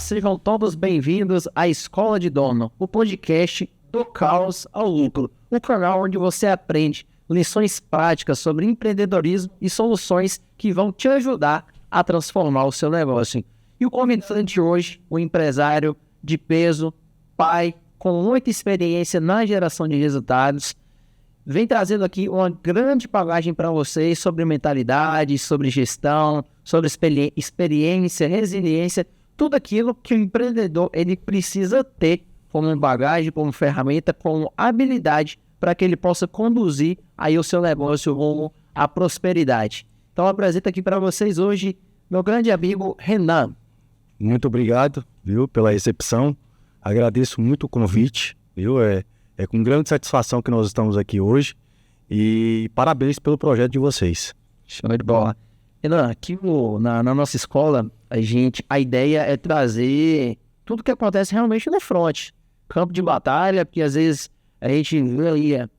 sejam todos bem-vindos à Escola de Dono, o podcast do caos ao lucro, um canal onde você aprende lições práticas sobre empreendedorismo e soluções que vão te ajudar a transformar o seu negócio. E o convidado de hoje, o empresário de peso, pai, com muita experiência na geração de resultados, vem trazendo aqui uma grande bagagem para vocês sobre mentalidade, sobre gestão, sobre experiência, resiliência, tudo aquilo que o empreendedor ele precisa ter como bagagem, como ferramenta, como habilidade para que ele possa conduzir aí o seu negócio rumo à prosperidade. Então eu apresento aqui para vocês hoje meu grande amigo Renan. Muito obrigado, viu, pela recepção. Agradeço muito o convite, viu? É com grande satisfação que nós estamos aqui hoje e parabéns pelo projeto de vocês. Show de bola. Renan, aqui na nossa escola, a ideia é trazer tudo que acontece realmente no front, campo de batalha, porque às vezes a gente vê ali,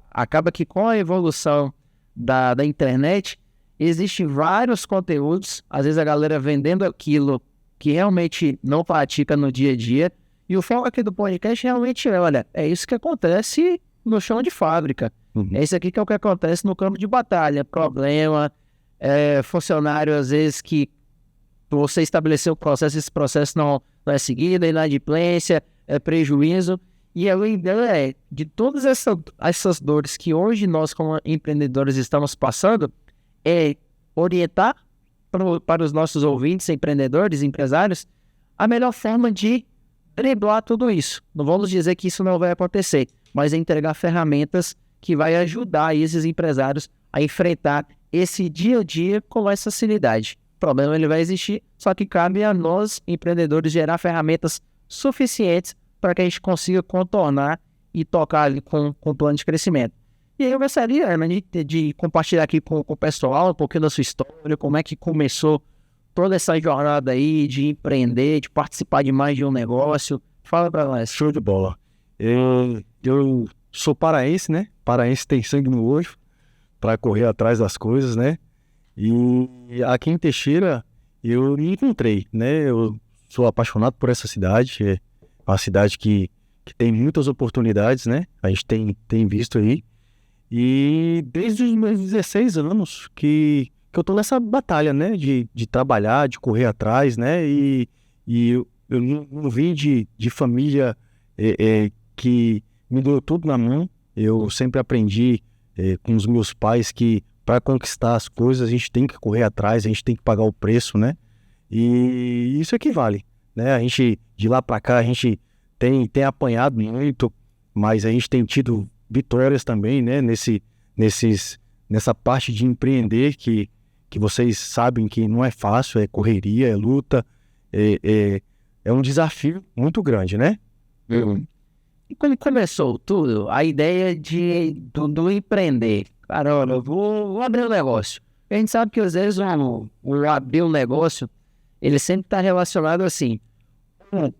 acaba que com a evolução da internet, existem vários conteúdos, às vezes a galera vendendo aquilo que realmente não pratica no dia a dia, e o foco aqui do podcast realmente é isso que acontece no chão de fábrica. É isso aqui que é o que acontece no campo de batalha. Problema, funcionário às vezes que você estabeleceu o processo, esse processo não é seguido, inadimplência, prejuízo. E a ideia de todas essas dores que hoje nós como empreendedores estamos passando, é orientar para os nossos ouvintes, empreendedores, empresários, a melhor forma de driblar tudo isso. Não vamos dizer que isso não vai acontecer, mas é entregar ferramentas que vai ajudar esses empresários a enfrentar esse dia a dia com mais facilidade. O problema ele vai existir, só que cabe a nós, empreendedores, gerar ferramentas suficientes para que a gente consiga contornar e tocar ali com o plano de crescimento. E aí eu gostaria, Ana, de compartilhar aqui com o pessoal um pouquinho da sua história, como é que começou toda essa jornada aí de empreender, de participar de mais de um negócio. Fala pra nós. Show de bola. Eu sou paraense, né? Paraense tem sangue no olho para correr atrás das coisas, né? E aqui em Teixeira eu me encontrei, né? Eu sou apaixonado por essa cidade. É uma cidade que tem muitas oportunidades, né? A gente tem visto aí. E desde os meus 16 anos que eu tô nessa batalha, né, de trabalhar, de correr atrás, né, e eu não vim de família que me deu tudo na mão. Eu sempre aprendi com os meus pais que para conquistar as coisas a gente tem que correr atrás, a gente tem que pagar o preço, né, e isso equivale, né, a gente de lá para cá a gente tem apanhado muito, mas a gente tem tido vitórias também, né, nessa parte de empreender que vocês sabem que não é fácil, é correria, é luta, é um desafio muito grande, né? E quando começou tudo, a ideia do empreender, cara, olha, eu vou abrir um negócio. A gente sabe que às vezes o abrir um negócio, ele sempre está relacionado assim,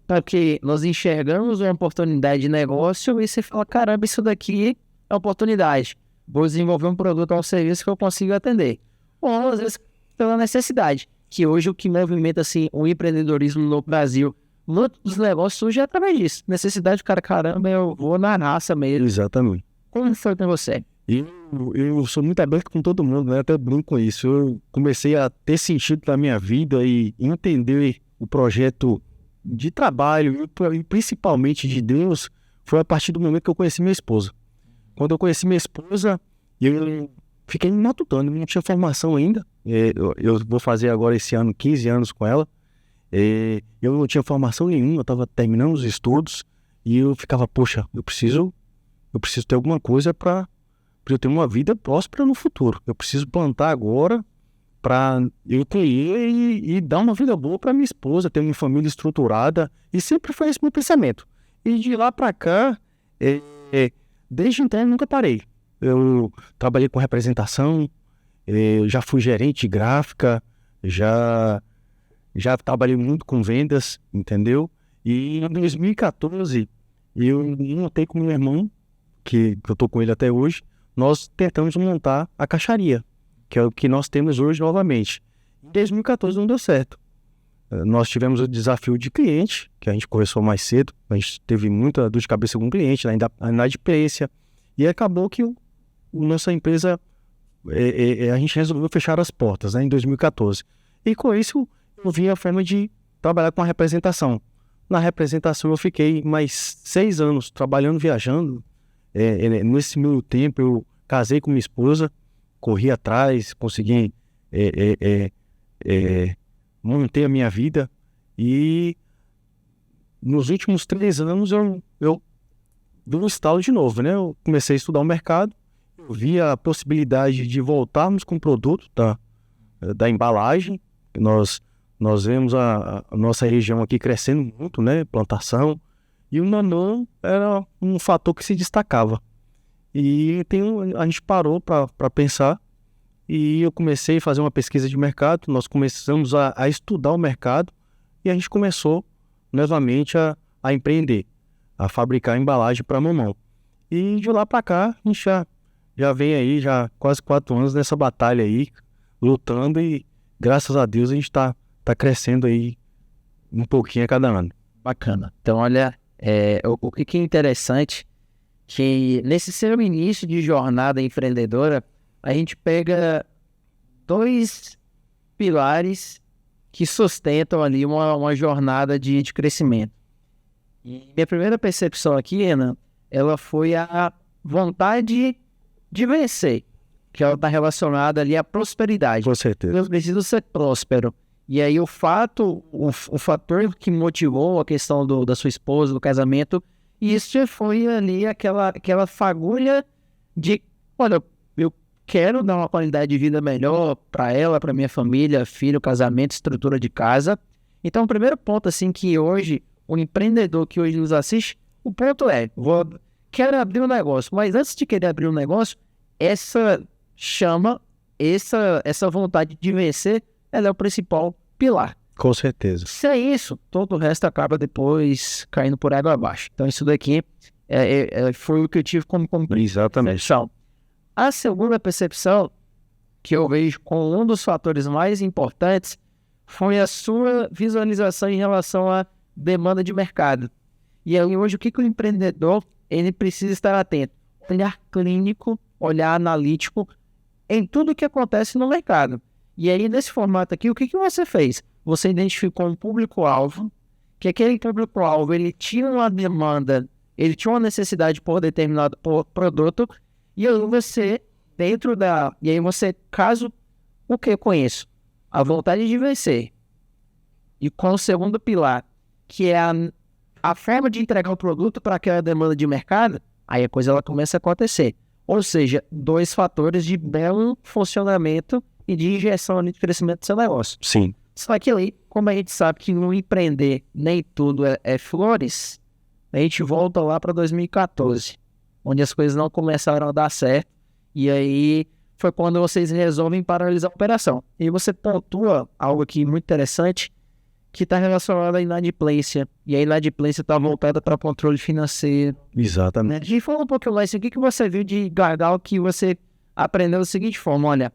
porque nós enxergamos uma oportunidade de negócio e você fala, caramba, isso daqui é oportunidade. Vou desenvolver um produto ou um serviço que eu consiga atender. Ou às vezes pela necessidade, que hoje o que movimenta assim, o empreendedorismo no Brasil, muitos negócios surgem através disso. Necessidade, caramba, eu vou na raça mesmo. Exatamente. Como foi com você? Eu sou muito aberto com todo mundo, né? Até brinco com isso. Eu comecei a ter sentido na minha vida e entender o projeto de trabalho e principalmente de Deus foi a partir do momento que eu conheci minha esposa. Quando eu conheci minha esposa, eu fiquei me matutando, não tinha formação ainda. Eu vou fazer agora esse ano 15 anos com ela. Eu não tinha formação nenhuma, eu estava terminando os estudos e eu ficava, poxa, eu preciso ter alguma coisa para eu ter uma vida próspera no futuro. Eu preciso plantar agora para eu colher e dar uma vida boa para minha esposa, ter uma família estruturada. E sempre foi esse meu pensamento. E de lá para cá, desde então eu nunca parei. Eu trabalhei com representação, já fui gerente de gráfica, já trabalhei muito com vendas, entendeu? E em 2014, eu montei com meu irmão, que eu tô com ele até hoje, nós tentamos montar a caixaria, que é o que nós temos hoje novamente. Em 2014 não deu certo. nós tivemos o desafio de cliente, que a gente conversou mais cedo, a gente teve muita dor de cabeça com o cliente, na inadimplência, e acabou que nossa empresa, a gente resolveu fechar as portas, né, em 2014. E com isso, eu vi a forma de trabalhar com a representação. Na representação, eu fiquei mais 6 anos trabalhando, viajando. Nesse meio tempo, eu casei com minha esposa, corri atrás, consegui manter a minha vida. E nos últimos 3 anos, eu dei um estalo de novo, né? Eu comecei a estudar o mercado, eu vi a possibilidade de voltarmos com o produto da embalagem. Nós vemos a nossa região aqui crescendo muito, né? Plantação. E o nano era um fator que se destacava. E a gente parou para pensar, e eu comecei a fazer uma pesquisa de mercado. Nós começamos a estudar o mercado, e a gente começou novamente a empreender, a fabricar embalagem para mamão. E de lá para cá, a gente já vem aí, já quase 4 anos nessa batalha aí, lutando, e graças a Deus a gente está crescendo aí um pouquinho a cada ano. Bacana. Então, olha, o que é interessante, que nesse seu início de jornada empreendedora, a gente pega 2 pilares que sustentam ali uma jornada de crescimento. E minha primeira percepção aqui, Renan, ela foi a vontade de vencer, que ela está relacionada ali à prosperidade. Com certeza. Eu preciso ser próspero. E aí o fator que motivou a questão da sua esposa, do casamento, isso foi ali aquela fagulha de, olha, eu quero dar uma qualidade de vida melhor para ela, para minha família, filho, casamento, estrutura de casa. Então, o primeiro ponto, assim, que hoje, o empreendedor que hoje nos assiste, o ponto quero abrir um negócio, mas antes de querer abrir um negócio, essa chama, essa vontade de vencer, ela é o principal pilar. Com certeza. Se é isso, todo o resto acaba depois caindo por água abaixo. Então isso daqui foi o que eu tive como Exatamente. percepção. A segunda percepção que eu vejo como um dos fatores mais importantes foi a sua visualização em relação à demanda de mercado. E aí hoje o que o empreendedor ele precisa estar atento? Olhar clínico, olhar analítico em tudo que acontece no mercado. E aí, nesse formato aqui, o que você fez? Você identificou um público-alvo, que aquele público-alvo, ele tinha uma demanda, ele tinha uma necessidade por determinado produto, e aí você, caso o que eu conheço? A vontade de vencer. E com o segundo pilar, que é a forma de entregar o produto para aquela demanda de mercado, aí a coisa ela começa a acontecer. Ou seja, 2 fatores de belo funcionamento e de injeção ali de crescimento do seu negócio. Sim. Só que ali, como a gente sabe que no empreender nem tudo é flores, a gente volta lá para 2014, onde as coisas não começaram a dar certo, e aí foi quando vocês resolvem paralisar a operação. E você pontua algo aqui muito interessante, que está relacionado à inadimplência, e a inadimplência está voltada para controle financeiro. Exatamente. E fala um pouquinho mais, o que você viu de gargalo que você aprendeu da seguinte forma: olha,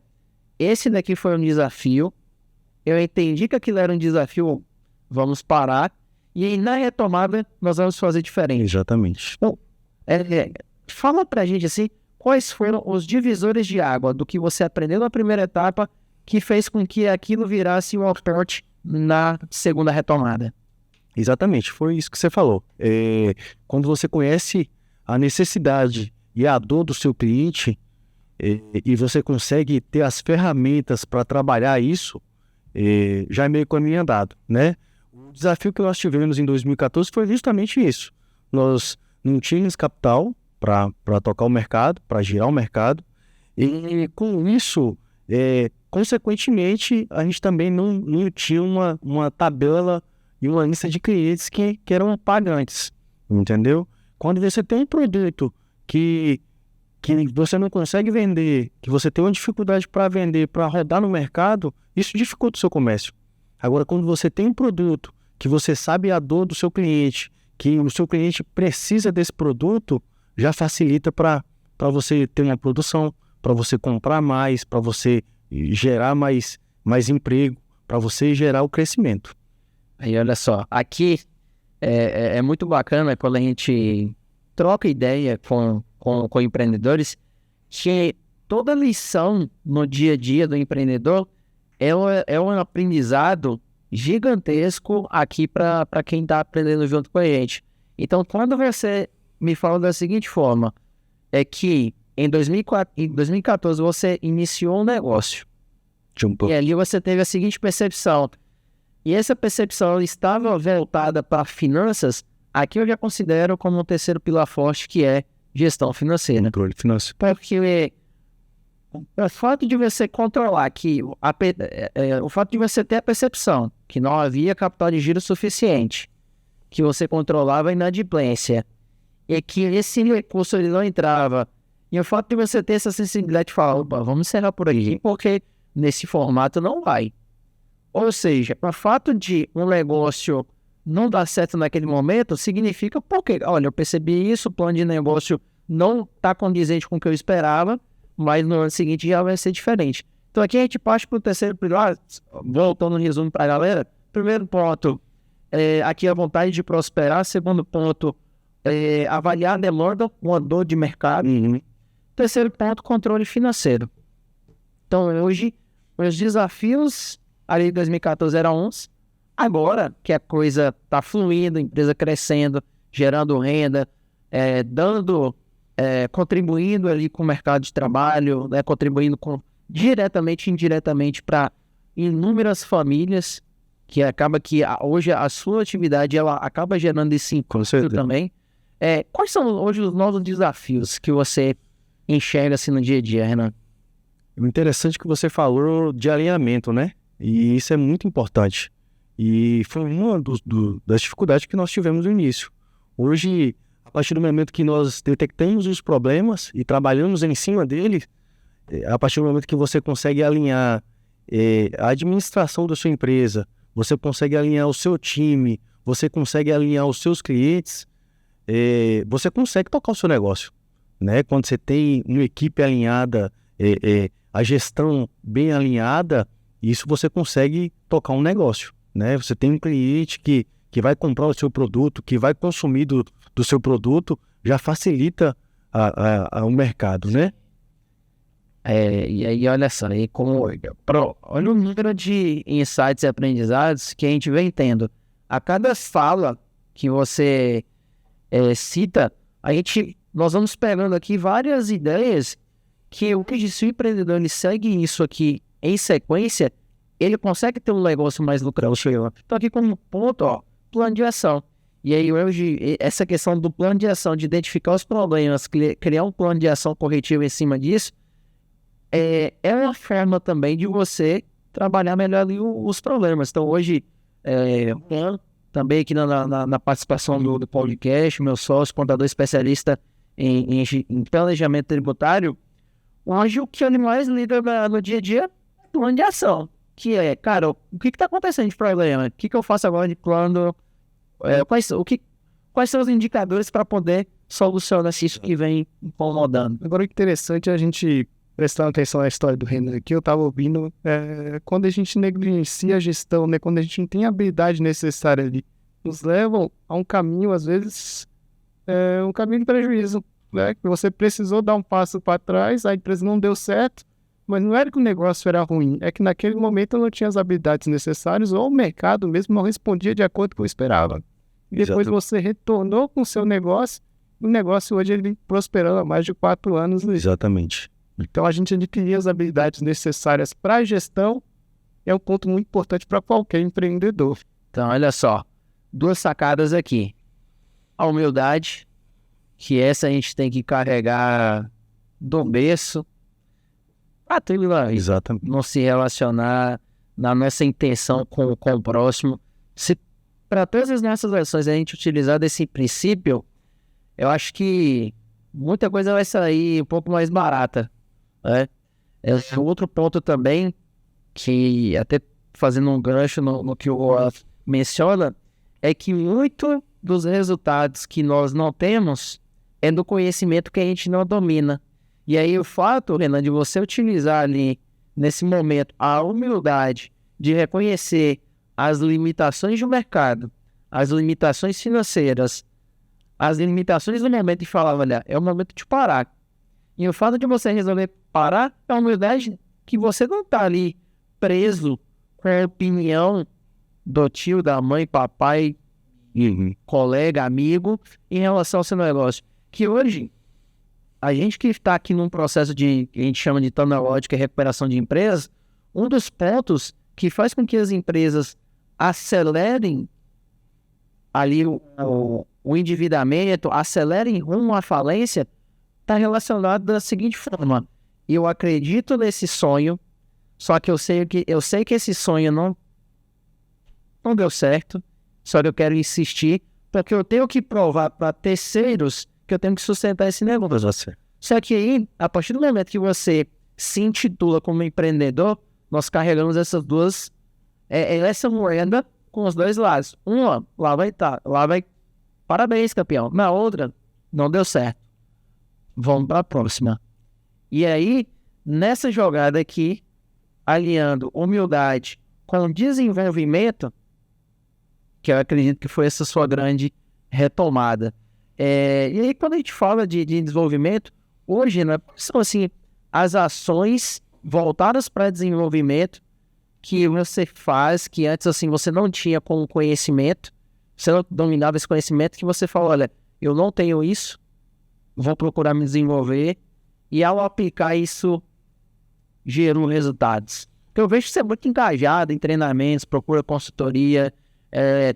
esse daqui foi um desafio, eu entendi que aquilo era um desafio, vamos parar, e aí na retomada nós vamos fazer diferente. Exatamente. Bom, fala pra gente assim, quais foram os divisores de água do que você aprendeu na primeira etapa que fez com que aquilo virasse um aporte na segunda retomada? Exatamente, foi isso que você falou. Quando você conhece a necessidade e a dor do seu cliente, e você consegue ter as ferramentas para trabalhar isso, já é meio caminho andado, né? O desafio que nós tivemos em 2014 foi justamente isso. Nós não tínhamos capital para tocar o mercado, para girar o mercado, e com isso, consequentemente, a gente também não tinha uma tabela e uma lista de clientes que eram pagantes, entendeu? Quando você tem um produto que você não consegue vender, que você tem uma dificuldade para vender, para rodar no mercado, isso dificulta o seu comércio. Agora, quando você tem um produto que você sabe a dor do seu cliente, que o seu cliente precisa desse produto, já facilita para você ter uma produção, para você comprar mais, para você gerar mais emprego, para você gerar o crescimento. Aí olha só, aqui é muito bacana quando a gente troca ideia com empreendedores, que toda lição no dia a dia do empreendedor é um aprendizado gigantesco aqui para quem está aprendendo junto com a gente. Então, quando você me fala da seguinte forma, é que em 2014 você iniciou um negócio, e ali você teve a seguinte percepção, e essa percepção estava voltada para finanças, aqui eu já considero como um terceiro pilar forte, que é gestão financeira. Controle financeiro. Porque o fato de você controlar que o fato de você ter a percepção que não havia capital de giro suficiente, que você controlava a inadimplência e que esse recurso ele não entrava, e o fato de você ter essa sensibilidade de falar, opa, vamos encerrar por aqui, porque nesse formato não vai. Ou seja, o fato de um negócio não dar certo naquele momento significa porque, olha, eu percebi isso, o plano de negócio não está condizente com o que eu esperava, mas no ano seguinte já vai ser diferente. Então aqui a gente parte para o terceiro pilar, voltando no resumo para a galera. Primeiro ponto, aqui a vontade de prosperar. Segundo ponto, avaliar a demanda, uma dor de mercado. Terceiro ponto, controle financeiro. Então hoje, os desafios ali em 2014 eram uns. Agora que a coisa está fluindo, a empresa crescendo, gerando renda, contribuindo ali com o mercado de trabalho, né, contribuindo diretamente e indiretamente para inúmeras famílias, que acaba que hoje a sua atividade ela acaba gerando esse impacto também. Quais são hoje os novos desafios que você enxerga assim no dia a dia, Renan? O interessante que você falou de alinhamento, né? E isso é muito importante. E foi uma das dificuldades que nós tivemos no início. Hoje, a partir do momento que nós detectamos os problemas e trabalhamos em cima deles, a partir do momento que você consegue alinhar a administração da sua empresa, você consegue alinhar o seu time, você consegue alinhar os seus clientes, você consegue tocar o seu negócio, né? Quando você tem uma equipe alinhada, a gestão bem alinhada, isso você consegue tocar um negócio, né? Você tem um cliente que vai comprar o seu produto, que vai consumir do seu produto, já facilita o mercado, né? E aí, olha só, olha o número de insights e aprendizados que a gente vem tendo. A cada fala que você cita, nós vamos pegando aqui várias ideias que se o empreendedor ele segue isso aqui em sequência, ele consegue ter um negócio mais lucrativo. Então aqui como ponto, plano de ação. E aí hoje, essa questão do plano de ação, de identificar os problemas, criar um plano de ação corretivo em cima disso, é uma forma também de você trabalhar melhor ali os problemas. Então hoje, também aqui na participação do podcast, meu sócio, contador especialista em planejamento tributário, hoje o que ele mais lida no dia a dia é plano de ação. Que cara, o que está acontecendo de problema? O que eu faço agora de plano? Quais são os indicadores para poder solucionar isso que vem incomodando? Agora, o interessante é a gente prestar atenção na história do Renan aqui. Eu estava ouvindo, quando a gente negligencia a gestão, né, quando a gente não tem a habilidade necessária ali, nos levam a um caminho, às vezes, um caminho de prejuízo, né? Que você precisou dar um passo para trás, a empresa não deu certo, mas não era que o negócio era ruim, é que naquele momento eu não tinha as habilidades necessárias ou o mercado mesmo não respondia de acordo com o que eu esperava. E depois você retornou com o seu negócio, o negócio hoje ele vem prosperando há mais de 4 anos. Exatamente. Então a gente adquirir as habilidades necessárias para a gestão é um ponto muito importante para qualquer empreendedor. Então olha só, 2 sacadas aqui. A humildade, que essa a gente tem que carregar do berço, Exatamente. não se relacionar na nossa intenção com o próximo. Se para todas as nossas ações a gente utilizar desse princípio, eu acho que muita coisa vai sair um pouco mais barata, né? Outro ponto também, que até fazendo um gancho no que o Olaf menciona, é que muito dos resultados que nós não temos é do conhecimento que a gente não domina. E aí o fato, Renan, de você utilizar ali, nesse momento, a humildade de reconhecer as limitações do mercado, as limitações financeiras, as limitações do momento e falar, olha, é o momento de parar. E o fato de você resolver parar é uma humildade que você não está ali preso com a opinião do tio, da mãe, papai, colega, amigo, em relação ao seu negócio. Que hoje, a gente que está aqui num processo de, que a gente chama de turnaround, que é recuperação de empresas, um dos pontos que faz com que as empresas acelerem ali o endividamento, acelerem rumo à falência, está relacionado da seguinte forma: eu acredito nesse sonho, só que eu sei que esse sonho não deu certo, só que eu quero insistir, porque eu tenho que provar para terceiros que eu tenho que sustentar esse negócio. Só que aí, a partir do momento que você se intitula como empreendedor, nós carregamos essa moeda com os dois lados. Uma, lá vai, parabéns, campeão. Na outra, não deu certo. Vamos para a próxima. E aí, nessa jogada aqui, alinhando humildade com desenvolvimento, que eu acredito que foi essa sua grande retomada. E aí, quando a gente fala de desenvolvimento, hoje, né, são assim, as ações voltadas para desenvolvimento que você faz, que antes assim você não tinha como conhecimento, você não dominava esse conhecimento, que você fala, olha, eu não tenho isso, vou procurar me desenvolver, e ao aplicar isso, gerou resultados. Então, eu vejo que você é muito engajado em treinamentos, procura consultoria,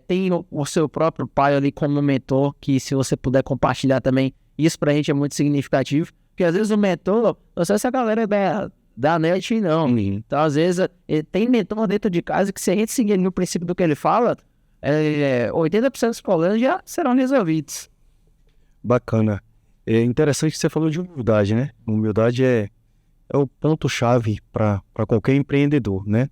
tem o seu próprio pai ali como mentor, que se você puder compartilhar também, isso pra gente é muito significativo, porque às vezes o mentor, não sei se a galera da net não, então às vezes tem mentor dentro de casa que se a gente seguir no princípio do que ele fala, 80% dos problemas já serão resolvidos. Bacana. É interessante que você falou de humildade, né? Humildade é o ponto-chave para qualquer empreendedor, né?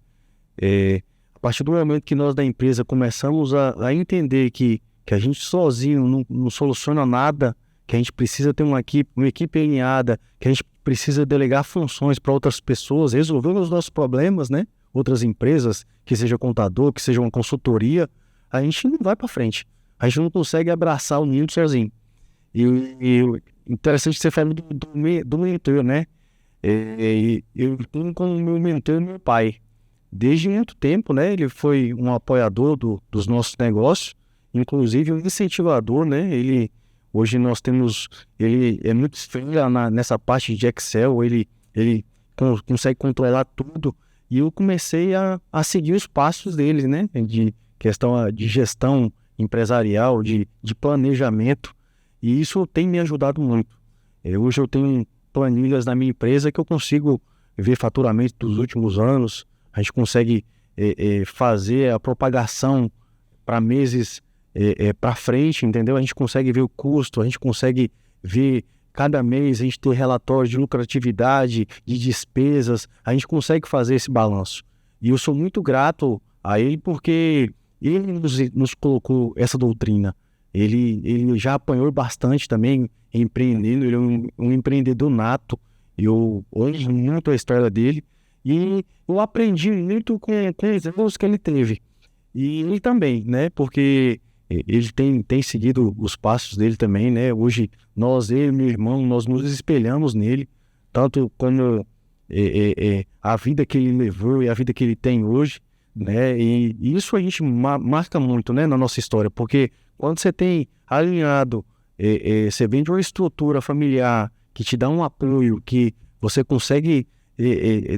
A partir do momento que nós da empresa começamos a entender que a gente sozinho não soluciona nada, que a gente precisa ter uma equipe alinhada, que a gente precisa delegar funções para outras pessoas, resolver os nossos problemas, né? Outras empresas, que seja contador, que seja uma consultoria, a gente não vai para frente. A gente não consegue abraçar o mundo sozinho. E interessante que você fala do mentor, né? Eu tenho como meu mentor meu pai. Desde muito tempo, né? Ele foi um apoiador dos nossos negócios, inclusive um incentivador, né? Hoje nós temos... Ele é muito fera nessa parte de Excel, ele consegue controlar tudo. E eu comecei a seguir os passos dele, né? De questão de gestão empresarial, de planejamento. E isso tem me ajudado muito. Hoje eu tenho planilhas na minha empresa que eu consigo ver faturamento dos últimos anos. A gente consegue fazer a propagação para meses para frente, entendeu? A gente consegue ver o custo, a gente consegue ver cada mês, a gente tem relatórios de lucratividade, de despesas, a gente consegue fazer esse balanço. E eu sou muito grato a ele porque ele nos colocou essa doutrina. Ele já apanhou bastante também empreendendo, ele é um empreendedor nato. Eu honro muito a história dele e eu aprendi muito com os erros que ele teve. E ele também, né? Porque ele tem seguido os passos dele também, né? Hoje, ele e meu irmão, nós nos espelhamos nele, tanto quando a vida que ele levou e a vida que ele tem hoje, né? E isso a gente marca muito, né? Na nossa história, porque quando você tem alinhado, você vem de uma estrutura familiar que te dá um apoio, que você consegue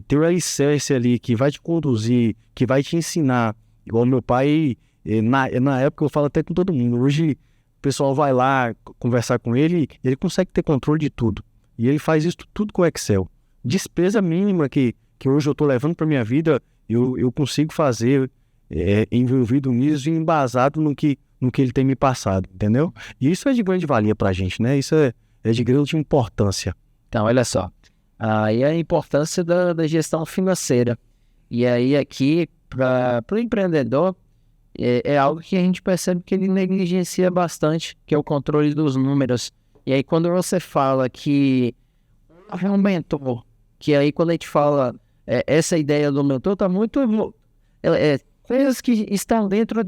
ter o alicerce ali, que vai te conduzir, que vai te ensinar. Igual meu pai, na época eu falo até com todo mundo, hoje o pessoal vai lá conversar com ele, ele consegue ter controle de tudo. E ele faz isso tudo com Excel. Despesa mínima que hoje eu estou levando para minha vida, eu consigo fazer envolvido nisso e embasado no que ele tem me passado, entendeu? E isso é de grande valia para a gente, né? Isso é de grande importância. Então, olha só, aí a importância da gestão financeira. E aí aqui, para o empreendedor, é algo que a gente percebe que ele negligencia bastante, que é o controle dos números. E aí quando você fala que é um mentor, que aí quando a gente fala essa ideia do mentor, está muito coisas que estão dentro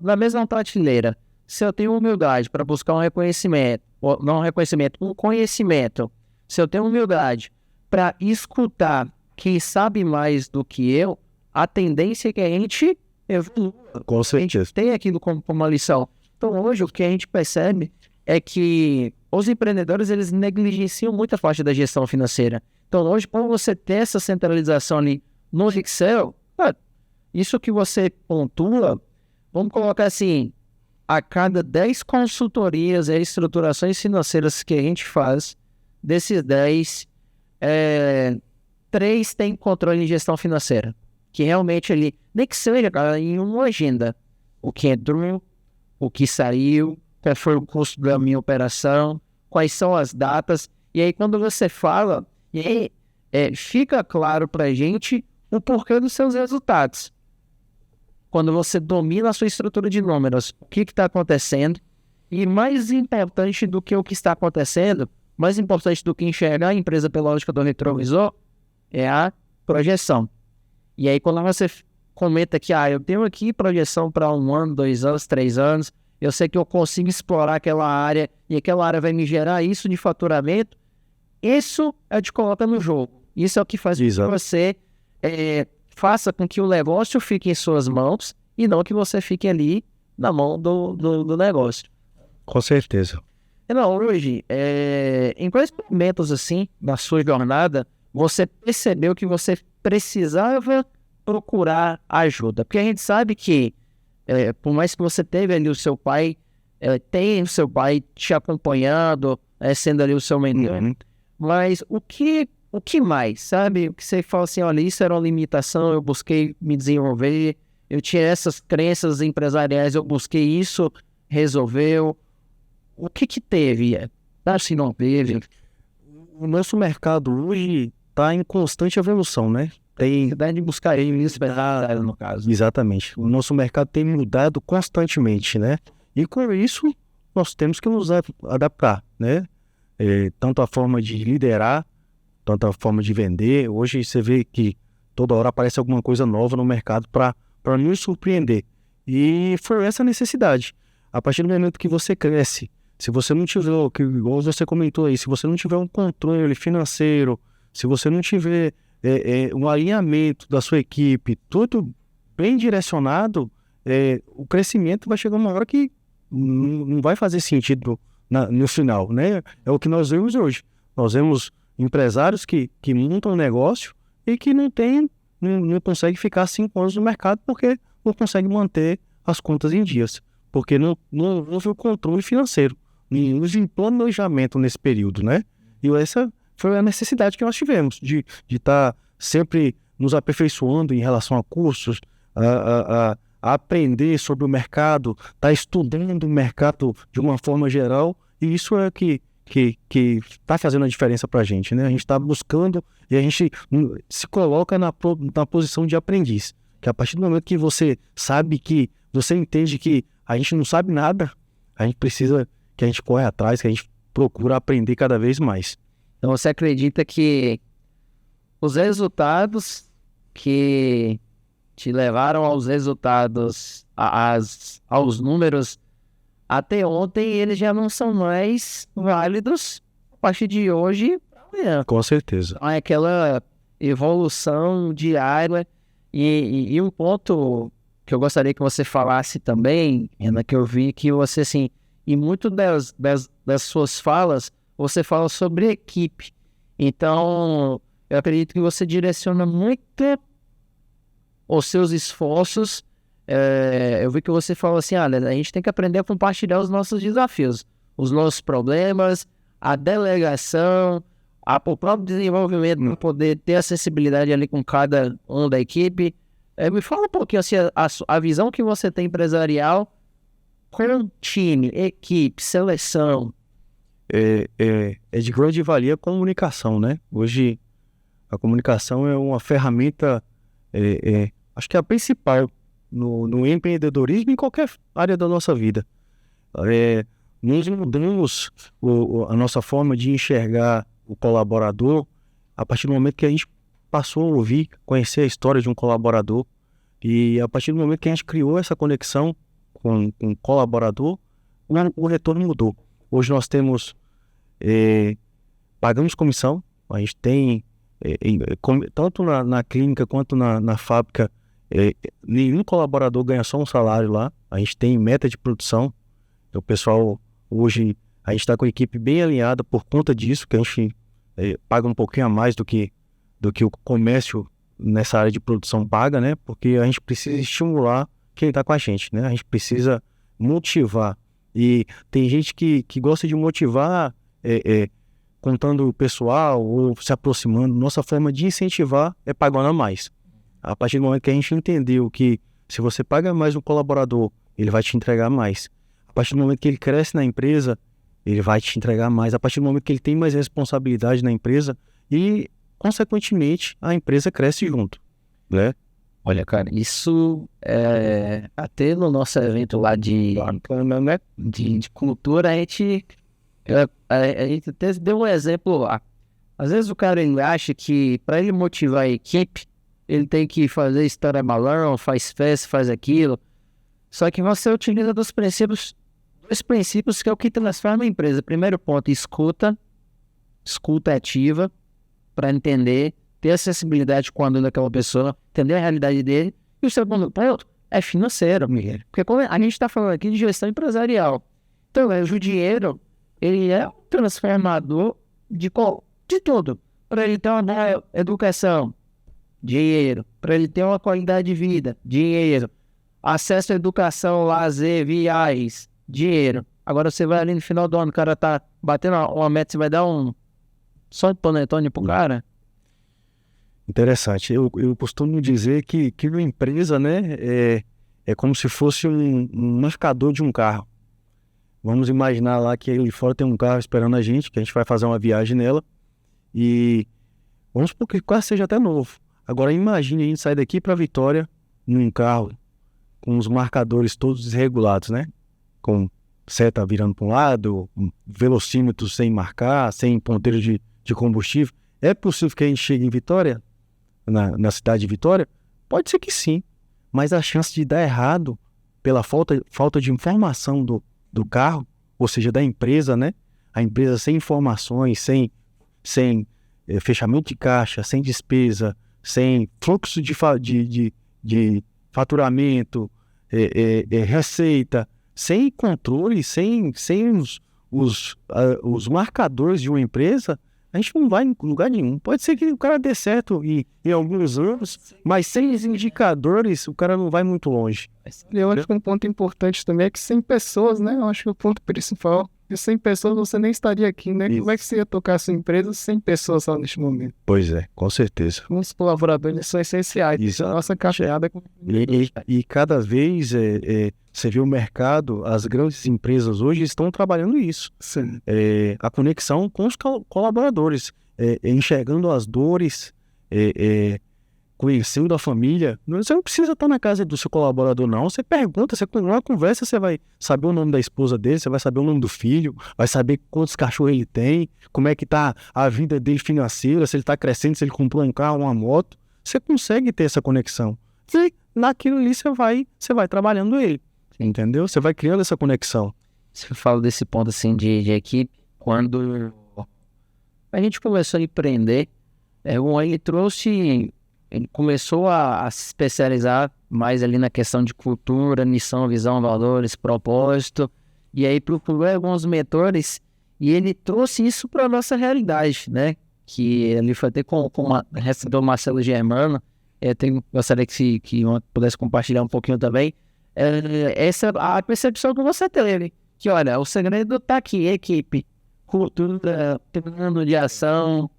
da mesma prateleira. Se eu tenho humildade para buscar um reconhecimento, ou não um reconhecimento, um conhecimento, se eu tenho humildade para escutar quem sabe mais do que eu, a tendência é que a gente evolua. Com certeza. A gente tem aquilo como uma lição. Então, hoje, o que a gente percebe é que os empreendedores, eles negligenciam muita parte da gestão financeira. Então, hoje, quando você tem essa centralização ali no Excel, isso que você pontua, vamos colocar assim, a cada 10 consultorias e estruturações financeiras que a gente faz, desses 10, 3 têm controle de gestão financeira. Que realmente ali, nem que seja, cara, em uma agenda, o que entrou, o que saiu, qual foi o custo da minha operação, quais são as datas, e aí quando você fala, fica claro pra gente o porquê dos seus resultados. Quando você domina a sua estrutura de números, o que está acontecendo, e mais importante do que o que está acontecendo, mais importante do que enxergar a empresa pela ótica do retrovisor, é a projeção. E aí quando você comenta que eu tenho aqui projeção para 1 ano, 2 anos, 3 anos, eu sei que eu consigo explorar aquela área e aquela área vai me gerar isso de faturamento, isso é o que coloca no jogo. Isso é o que faz com que você faça com que o negócio fique em suas mãos e não que você fique ali na mão do negócio. Com certeza. Não, hoje, em quais momentos assim, na sua jornada, você percebeu que você precisava procurar ajuda? Porque a gente sabe que, por mais que você teve ali o seu pai, tem o seu pai te acompanhando, sendo ali o seu mentor, mas o que mais, sabe? O que você fala assim, olha, isso era uma limitação, eu busquei me desenvolver, eu tinha essas crenças empresariais, eu busquei isso, resolveu. O que teve? Se não teve. O nosso mercado hoje está em constante evolução, né? Tem de buscar isso, no caso. Exatamente. O nosso mercado tem mudado constantemente, né? E com isso, nós temos que nos adaptar, né? Tanto a forma de liderar, tanto a forma de vender. Hoje você vê que toda hora aparece alguma coisa nova no mercado para nos surpreender. E foi essa a necessidade. A partir do momento que você cresce, se você não tiver, igual você comentou aí, se você não tiver um controle financeiro, se você não tiver um alinhamento da sua equipe, tudo bem direcionado, o crescimento vai chegar uma hora que não vai fazer sentido no final, né? É o que nós vemos hoje. Nós vemos empresários que montam um negócio e que não conseguem ficar 5 anos no mercado porque não conseguem manter as contas em dias, porque não houve o controle financeiro, não houve planejamento nesse período, né? E essa foi a necessidade que nós tivemos de estar sempre nos aperfeiçoando em relação a cursos, a aprender sobre o mercado, estar estudando o mercado de uma forma geral, e isso é que está fazendo a diferença para a gente, né? A gente está buscando e a gente se coloca na posição de aprendiz, que a partir do momento que você sabe que, você entende que a gente não sabe nada, a gente precisa que a gente corre atrás, que a gente procura aprender cada vez mais. Então você acredita que os resultados que te levaram aos resultados, aos números até ontem, eles já não são mais válidos a partir de hoje para amanhã. Com certeza. Então, é aquela evolução diária. E um ponto que eu gostaria que você falasse também, Renan, que eu vi que você, assim, em muito das suas falas, você fala sobre equipe. Então, eu acredito que você direciona muito os seus esforços. Eu vi que você fala assim, a gente tem que aprender a compartilhar os nossos desafios, os nossos problemas, a delegação, o próprio desenvolvimento para poder ter acessibilidade ali com cada um da equipe. Me fala um pouquinho assim, a visão que você tem empresarial com time, equipe, seleção. É de grande valia a comunicação, né? Hoje a comunicação é uma ferramenta, acho que é a principal no empreendedorismo em qualquer área da nossa vida. Nós mudamos a nossa forma de enxergar o colaborador a partir do momento que a gente passou a ouvir, conhecer a história de um colaborador. E a partir do momento que a gente criou essa conexão com o colaborador, o retorno mudou. Hoje nós temos, pagamos comissão, a gente tem, tanto na clínica quanto na fábrica, nenhum colaborador ganha só um salário lá, a gente tem meta de produção. Então, o pessoal, hoje, a gente está com a equipe bem alinhada por conta disso, que a gente paga um pouquinho a mais do que o comércio nessa área de produção paga, né? Porque a gente precisa estimular quem está com a gente, né? A gente precisa motivar. E tem gente que gosta de motivar contando o pessoal ou se aproximando. Nossa forma de incentivar é pagando a mais. A partir do momento que a gente entendeu que se você paga mais um colaborador, ele vai te entregar mais. A partir do momento que ele cresce na empresa, ele vai te entregar mais. A partir do momento que ele tem mais responsabilidade na empresa e, consequentemente, a empresa cresce junto, né? Olha, cara, isso até no nosso evento lá de cultura, a gente até deu um exemplo lá. Às vezes o cara ele acha que para ele motivar a equipe, ele tem que fazer história balão, faz festa, faz aquilo. Só que você utiliza dois princípios que é o que transforma a empresa. Primeiro ponto, escuta ativa, para entender, ter acessibilidade com a dor daquela pessoa, entender a realidade dele. E o segundo ponto é financeiro, Miguel. Porque como a gente está falando aqui de gestão empresarial. Então, o dinheiro, ele é um transformador de tudo. Para ele ter uma boa educação, dinheiro. Para ele ter uma qualidade de vida, dinheiro. Acesso à educação, lazer, viagens, dinheiro. Agora você vai ali no final do ano, o cara tá batendo uma meta, você vai dar só um panetone pro cara? Interessante. Eu costumo dizer que uma empresa, né, é como se fosse um marcador de um carro. Vamos imaginar lá que ali fora tem um carro esperando a gente, que a gente vai fazer uma viagem nela, e vamos supor que quase seja até novo. Agora imagine a gente sair daqui para Vitória num carro com os marcadores todos desregulados, né? Com seta virando para um lado, velocímetro sem marcar, sem ponteiro de combustível. É possível que a gente chegue em Vitória, na cidade de Vitória? Pode ser que sim, mas a chance de dar errado pela falta de informação do carro, ou seja, da empresa, né? A empresa sem informações, sem fechamento de caixa, sem despesa, sem fluxo de faturamento, receita, sem controle, sem os marcadores de uma empresa, a gente não vai em lugar nenhum. Pode ser que o cara dê certo em alguns anos, mas sem os indicadores, o cara não vai muito longe. Eu acho que um ponto importante também é que 100 pessoas, né? Eu acho que o ponto principal é 100 pessoas você nem estaria aqui, né? Isso. Como é que você ia tocar a sua empresa 100 pessoas só neste momento? Pois é, com certeza. Os colaboradores são essenciais. Isso. A nossa caminhada com... E cada vez você vê o mercado, as grandes empresas hoje estão trabalhando isso. Sim. A conexão com os colaboradores, enxergando as dores, conhecendo a família. Você não precisa estar na casa do seu colaborador, não. Você pergunta, você com uma conversa, você vai saber o nome da esposa dele, você vai saber o nome do filho, vai saber quantos cachorros ele tem, como é que está a vida dele financeira, se ele está crescendo, se ele comprou um carro, uma moto. Você consegue ter essa conexão. E naquilo ali você vai trabalhando ele, entendeu? Você vai criando essa conexão. Você fala desse ponto assim de equipe, quando a gente começou a empreender, ele começou a se especializar mais ali na questão de cultura, missão, visão, valores, propósito, e aí procurou alguns mentores e ele trouxe isso para a nossa realidade, né? Que ele foi até com recebeu o Marcelo Germano, gostaria que pudesse compartilhar um pouquinho também, essa a percepção que você teve, que olha, o segredo tá aqui, equipe, cultura, plano de ação,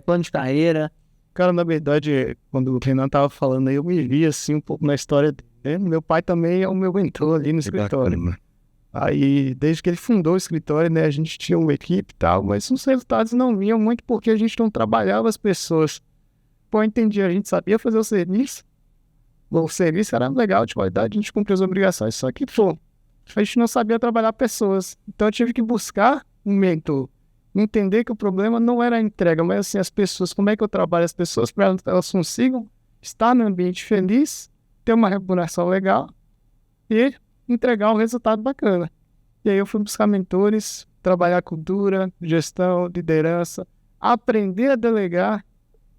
plano de carreira. Cara, na verdade, quando o Renan tava falando aí, eu me vi assim um pouco na história dele. Meu pai também é o meu mentor ali no escritório. Bacana. Aí, desde que ele fundou o escritório, né, a gente tinha uma equipe e tal, mas os resultados não vinham muito porque a gente não trabalhava as pessoas. Pô, eu entendi, a gente sabia fazer o serviço. Bom, o serviço era legal, de qualidade, a gente cumpria as obrigações. Só que, pô, a gente não sabia trabalhar pessoas. Então eu tive que buscar um mentor. Entender que o problema não era a entrega, mas assim, as pessoas, como é que eu trabalho as pessoas para elas consigam estar no ambiente feliz ter uma remuneração legal e entregar um resultado bacana. E aí eu fui buscar mentores, trabalhar cultura, gestão, liderança, aprender a delegar.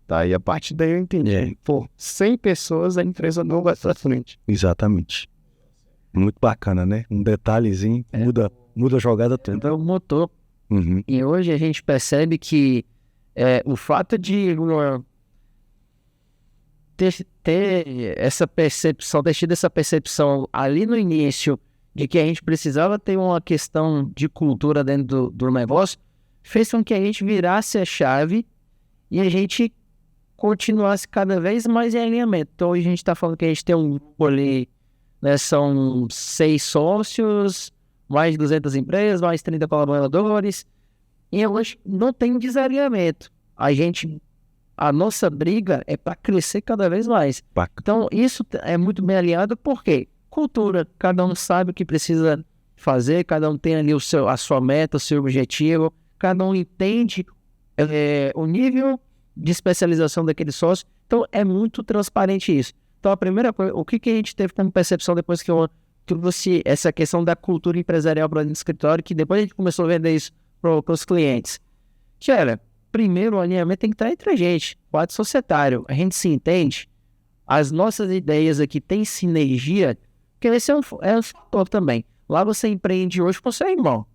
Tá, e a partir daí eu entendi. Pô, 100 pessoas, a empresa não vai pra frente. Exatamente. Muito bacana, né? Um detalhezinho muda a jogada toda. Então, o motor. Uhum. E hoje a gente percebe que o fato de ter essa percepção, ter tido essa percepção ali no início de que a gente precisava ter uma questão de cultura dentro do negócio, fez com que a gente virasse a chave e a gente continuasse cada vez mais em alinhamento. Então, hoje a gente está falando que a gente tem um grupo ali, né, são 6 sócios, mais de 200 empresas, mais 30 colaboradores, e hoje não tem desalinhamento. A nossa briga é para crescer cada vez mais. Então, isso é muito bem alinhado, porque cultura, cada um sabe o que precisa fazer, cada um tem ali a sua meta, o seu objetivo, cada um entende o nível de especialização daquele sócio. Então, é muito transparente isso. Então, a primeira coisa, o que a gente teve como percepção depois que eu trouxe essa questão da cultura empresarial para dentro do escritório, que depois a gente começou a vender isso para os clientes, que era, primeiro o alinhamento tem que estar entre a gente, o ato societário, a gente se entende, as nossas ideias aqui têm sinergia, porque esse é um fator também. Lá você empreende hoje com seu irmão,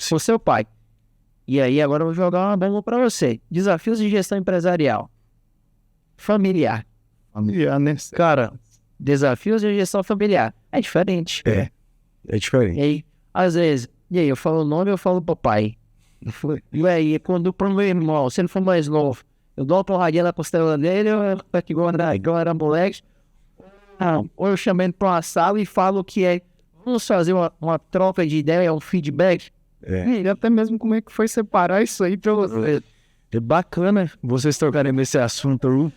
com seu pai. E aí agora eu vou jogar uma bomba para você. Desafios de gestão empresarial. Familiar. Familiar, né? Cara, desafios de gestão familiar. É diferente. É diferente. E aí, às vezes, eu falo o nome, eu falo papai. E aí, quando pro meu irmão, se ele for mais novo, eu dou uma porradinha na costela dele, igual era moleque. Ou eu chamo ele pra uma sala e falo que vamos fazer uma troca de ideia, um feedback. E até mesmo como é que foi separar isso aí pra você. É bacana vocês trocarem nesse assunto.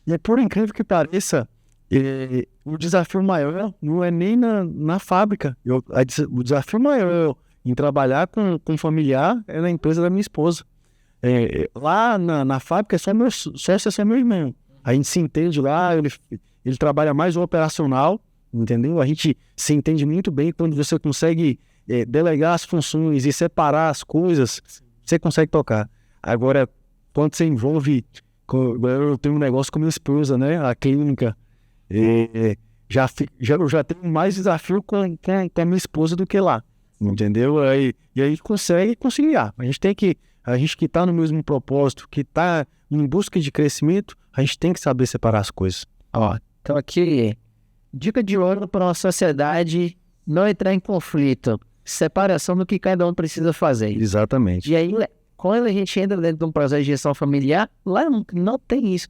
E é por incrível que pareça, o desafio maior não é nem na fábrica. O desafio maior em trabalhar com familiar é na empresa da minha esposa. Lá na fábrica, só é meu irmão. A gente se entende lá, ele trabalha mais o operacional, entendeu? A gente se entende muito bem quando você consegue delegar as funções e separar as coisas, você consegue tocar. Agora, quando você envolve... Eu tenho um negócio com minha esposa, né? A clínica. Eu já tenho mais desafio com a minha esposa do que lá. Entendeu? E aí consegue conciliar. A gente que está no mesmo propósito, que está em busca de crescimento, a gente tem que saber separar as coisas. Então aqui, dica de ouro para uma sociedade não entrar em conflito. Separação do que cada um precisa fazer. Exatamente. E aí, quando a gente entra dentro de um processo de gestão familiar, lá não tem isso.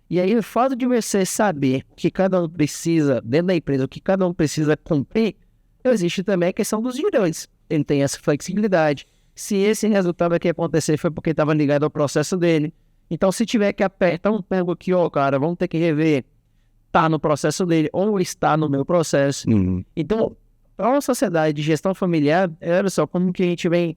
E aí, o fato de você saber o que cada um precisa, dentro da empresa, o que cada um precisa cumprir, existe também a questão dos gerentes. Ele tem essa flexibilidade. Se esse resultado aqui acontecer foi porque estava ligado ao processo dele. Então, se tiver que apertar um pego aqui, cara, vamos ter que rever, está no processo dele ou está no meu processo. Então, para uma sociedade de gestão familiar, olha só como que a gente vem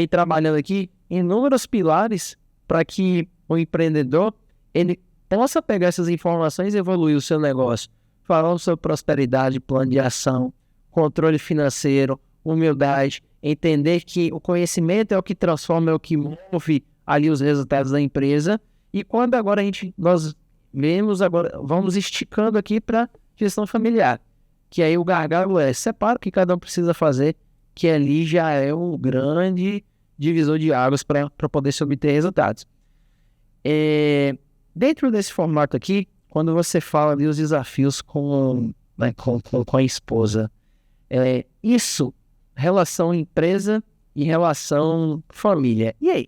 trabalhando aqui inúmeros pilares para que o empreendedor ele possa pegar essas informações e evoluir o seu negócio. Falando sobre prosperidade, plano de ação, controle financeiro, humildade, entender que o conhecimento é o que transforma, é o que move ali os resultados da empresa. E quando agora nós vemos, agora vamos esticando aqui para gestão familiar, que aí o gargalo separa o que cada um precisa fazer, que ali já é um grande divisor de águas para poder se obter resultados. Dentro desse formato aqui, quando você fala ali os desafios com a esposa, isso, relação empresa e relação família. E aí?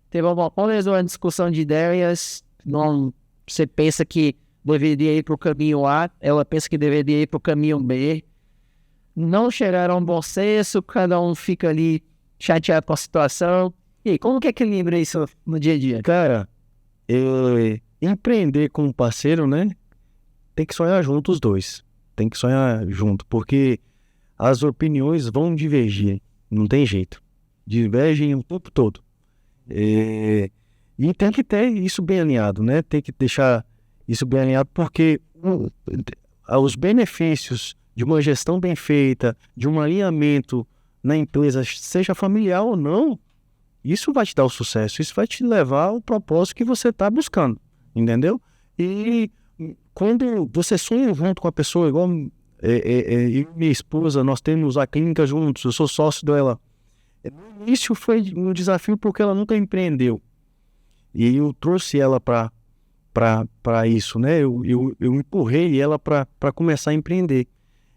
Teve uma discussão de ideias, você pensa que deveria ir para o caminho A, ela pensa que deveria ir para o caminho B, não chegaram a um bom senso, cada um fica ali chateado com a situação. E aí, como que equilibra isso no dia a dia? Cara, empreender com um parceiro, né? Tem que sonhar junto os dois. Tem que sonhar junto, porque as opiniões vão divergir. Não tem jeito. Divergem o tempo todo. E tem que ter isso bem alinhado, né? Tem que deixar isso bem alinhado, porque os benefícios de uma gestão bem feita, de um alinhamento na empresa, seja familiar ou não, isso vai te dar o sucesso, isso vai te levar ao propósito que você está buscando, entendeu? E quando você sonha junto com a pessoa, igual eu e minha esposa, nós temos a clínica juntos, eu sou sócio dela. No início foi um desafio porque ela nunca empreendeu. E eu trouxe ela para isso, né? Eu empurrei ela para começar a empreender.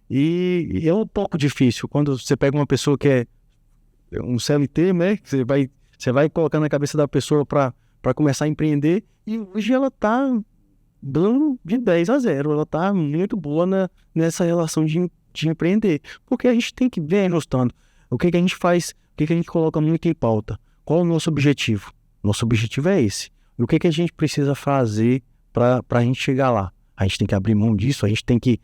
E é um pouco difícil quando você pega uma pessoa que é um CLT, né? Você vai colocar na cabeça da pessoa para começar a empreender. E hoje ela está dando de 10-0. Ela está muito boa nessa relação de empreender. Porque a gente tem que ver ajustando. O que a gente faz, o que a gente coloca muito em pauta. Qual é o nosso objetivo? Nosso objetivo é esse. E o que a gente precisa fazer para a gente chegar lá? A gente tem que abrir mão disso, a gente tem que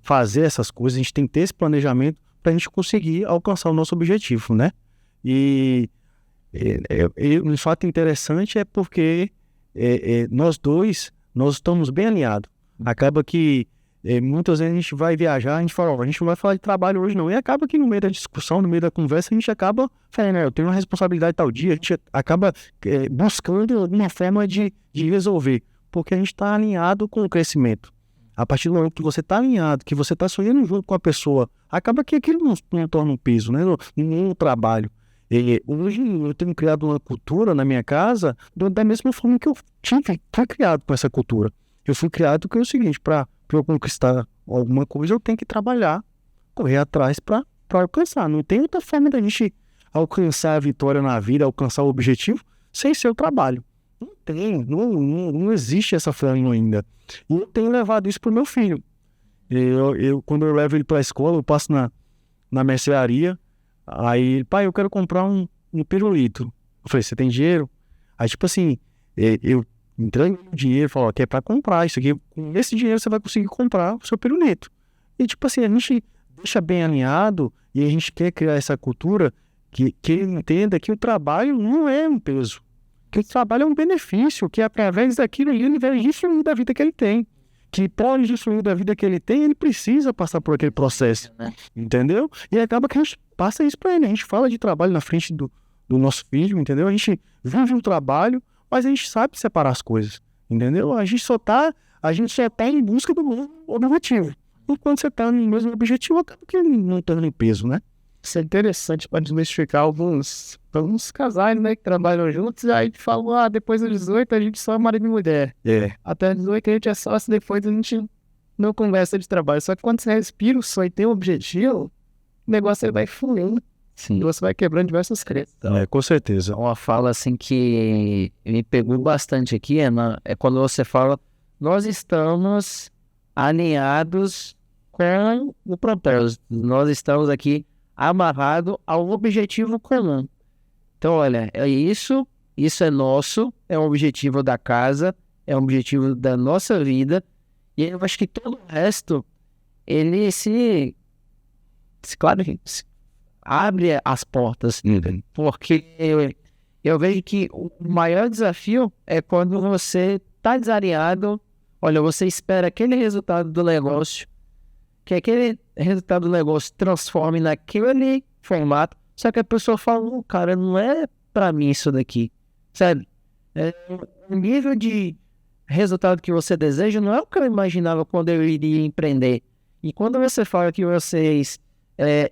fazer essas coisas, a gente tem que ter esse planejamento para a gente conseguir alcançar o nosso objetivo, né? E um fato interessante é porque nós dois, nós estamos bem alinhados. Acaba que muitas vezes a gente vai viajar, a gente fala, a gente não vai falar de trabalho hoje não. E acaba que no meio da discussão, no meio da conversa, a gente acaba falando, eu tenho uma responsabilidade tal dia, a gente acaba buscando uma forma de resolver, porque a gente está alinhado com o crescimento. A partir do momento que você está alinhado, que você está sonhando junto com a pessoa, acaba que aquilo não torna um peso, né, no trabalho. Hoje eu tenho criado uma cultura na minha casa da mesma forma que eu fui criado com essa cultura. Eu fui criado com o seguinte, para eu conquistar alguma coisa, eu tenho que trabalhar, correr atrás para alcançar. Não tem outra forma da gente alcançar a vitória na vida, alcançar o objetivo, sem ser o trabalho. Não tem, não existe essa forma ainda. E eu tenho levado isso para o meu filho. Quando eu levo ele para a escola, eu passo na mercearia, aí, pai, eu quero comprar um pirulito. Eu falei, você tem dinheiro? Aí, tipo assim, eu entrego o dinheiro e falo, ó, que é para comprar isso aqui. Com esse dinheiro você vai conseguir comprar o seu pirulito. E, tipo assim, a gente deixa bem alinhado e a gente quer criar essa cultura que ele entenda que o trabalho não é um peso. Que o trabalho é um benefício, que através daquilo ele vai usufruir da vida que ele tem. Que pode usufruir da vida que ele tem, ele precisa passar por aquele processo. Entendeu? E acaba que a gente passa isso para ele. A gente fala de trabalho na frente do nosso filho, entendeu? A gente vive o trabalho, mas a gente sabe separar as coisas. Entendeu? A gente só tá em busca do mesmo objetivo. E quando você está no mesmo objetivo, acaba que não tá em peso, né? Isso é interessante para desmistificar alguns casais, né, que trabalham juntos. Aí a gente fala, depois dos 18 a gente só é marido e mulher. Até 18 a gente é sócio, depois a gente não conversa de trabalho. Só que quando você respira o sonho e tem um objetivo, o negócio ele vai fluindo. Sim. E você vai quebrando diversas crenças. Com certeza. Uma fala assim que me pegou bastante aqui é quando você fala, nós estamos alinhados com o propósito. Nós estamos aqui amarrado ao objetivo comum. Então, olha, isso é nosso, é um objetivo da casa, é um objetivo da nossa vida, e eu acho que todo o resto, ele claro, se abre as portas, porque eu vejo que o maior desafio é quando você está desalinhado, olha, você espera aquele resultado do negócio, que aquele resultado do negócio transforme naquele formato, só que a pessoa fala, cara, não é pra mim isso daqui, sabe? O nível de resultado que você deseja não é o que eu imaginava quando eu iria empreender. E quando você fala que vocês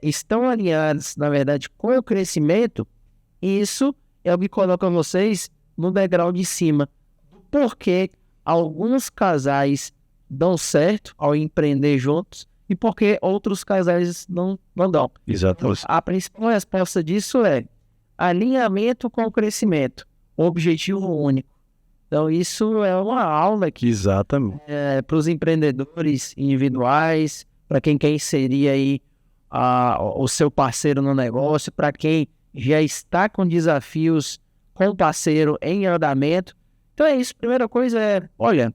estão alinhados, na verdade, com o crescimento, isso é o que coloca vocês no degrau de cima. Porque alguns casais dão certo ao empreender juntos, e porque outros casais não dão. Exatamente. A principal resposta disso é alinhamento com o crescimento, objetivo único. Então, isso é uma aula aqui Exatamente. para os empreendedores individuais, para quem quer inserir aí o seu parceiro no negócio, para quem já está com desafios com o parceiro em andamento. Então é isso. Primeira coisa é, olha,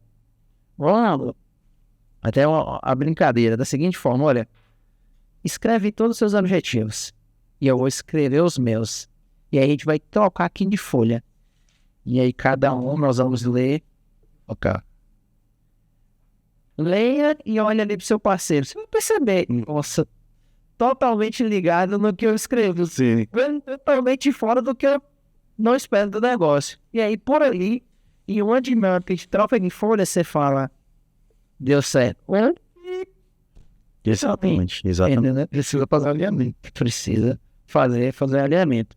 vamos até a brincadeira da seguinte forma, olha, escreve todos os seus objetivos e eu vou escrever os meus. E aí a gente vai trocar aqui de folha. E aí cada um nós vamos ler. Ok. Leia e olha ali pro seu parceiro. Você vai perceber, nossa, totalmente ligado no que eu escrevo. Sim. Totalmente fora do que eu não espero do negócio. E aí, por ali, em uma dinâmica de troca de folha, você fala, deu certo. Exatamente. Entendeu? Precisa fazer alinhamento. Precisa fazer alinhamento.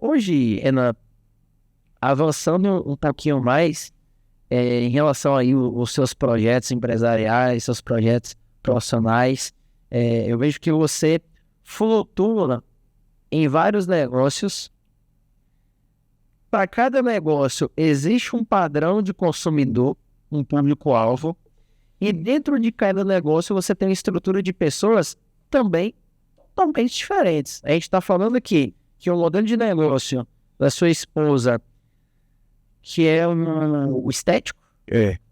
Hoje, avançando um pouquinho mais, em relação aí os seus projetos empresariais, seus projetos profissionais, eu vejo que você flutua em vários negócios. Para cada negócio existe um padrão de consumidor, um público-alvo, e dentro de cada negócio você tem uma estrutura de pessoas também totalmente diferentes. A gente está falando aqui que o modelo de negócio da sua esposa, que é o estético,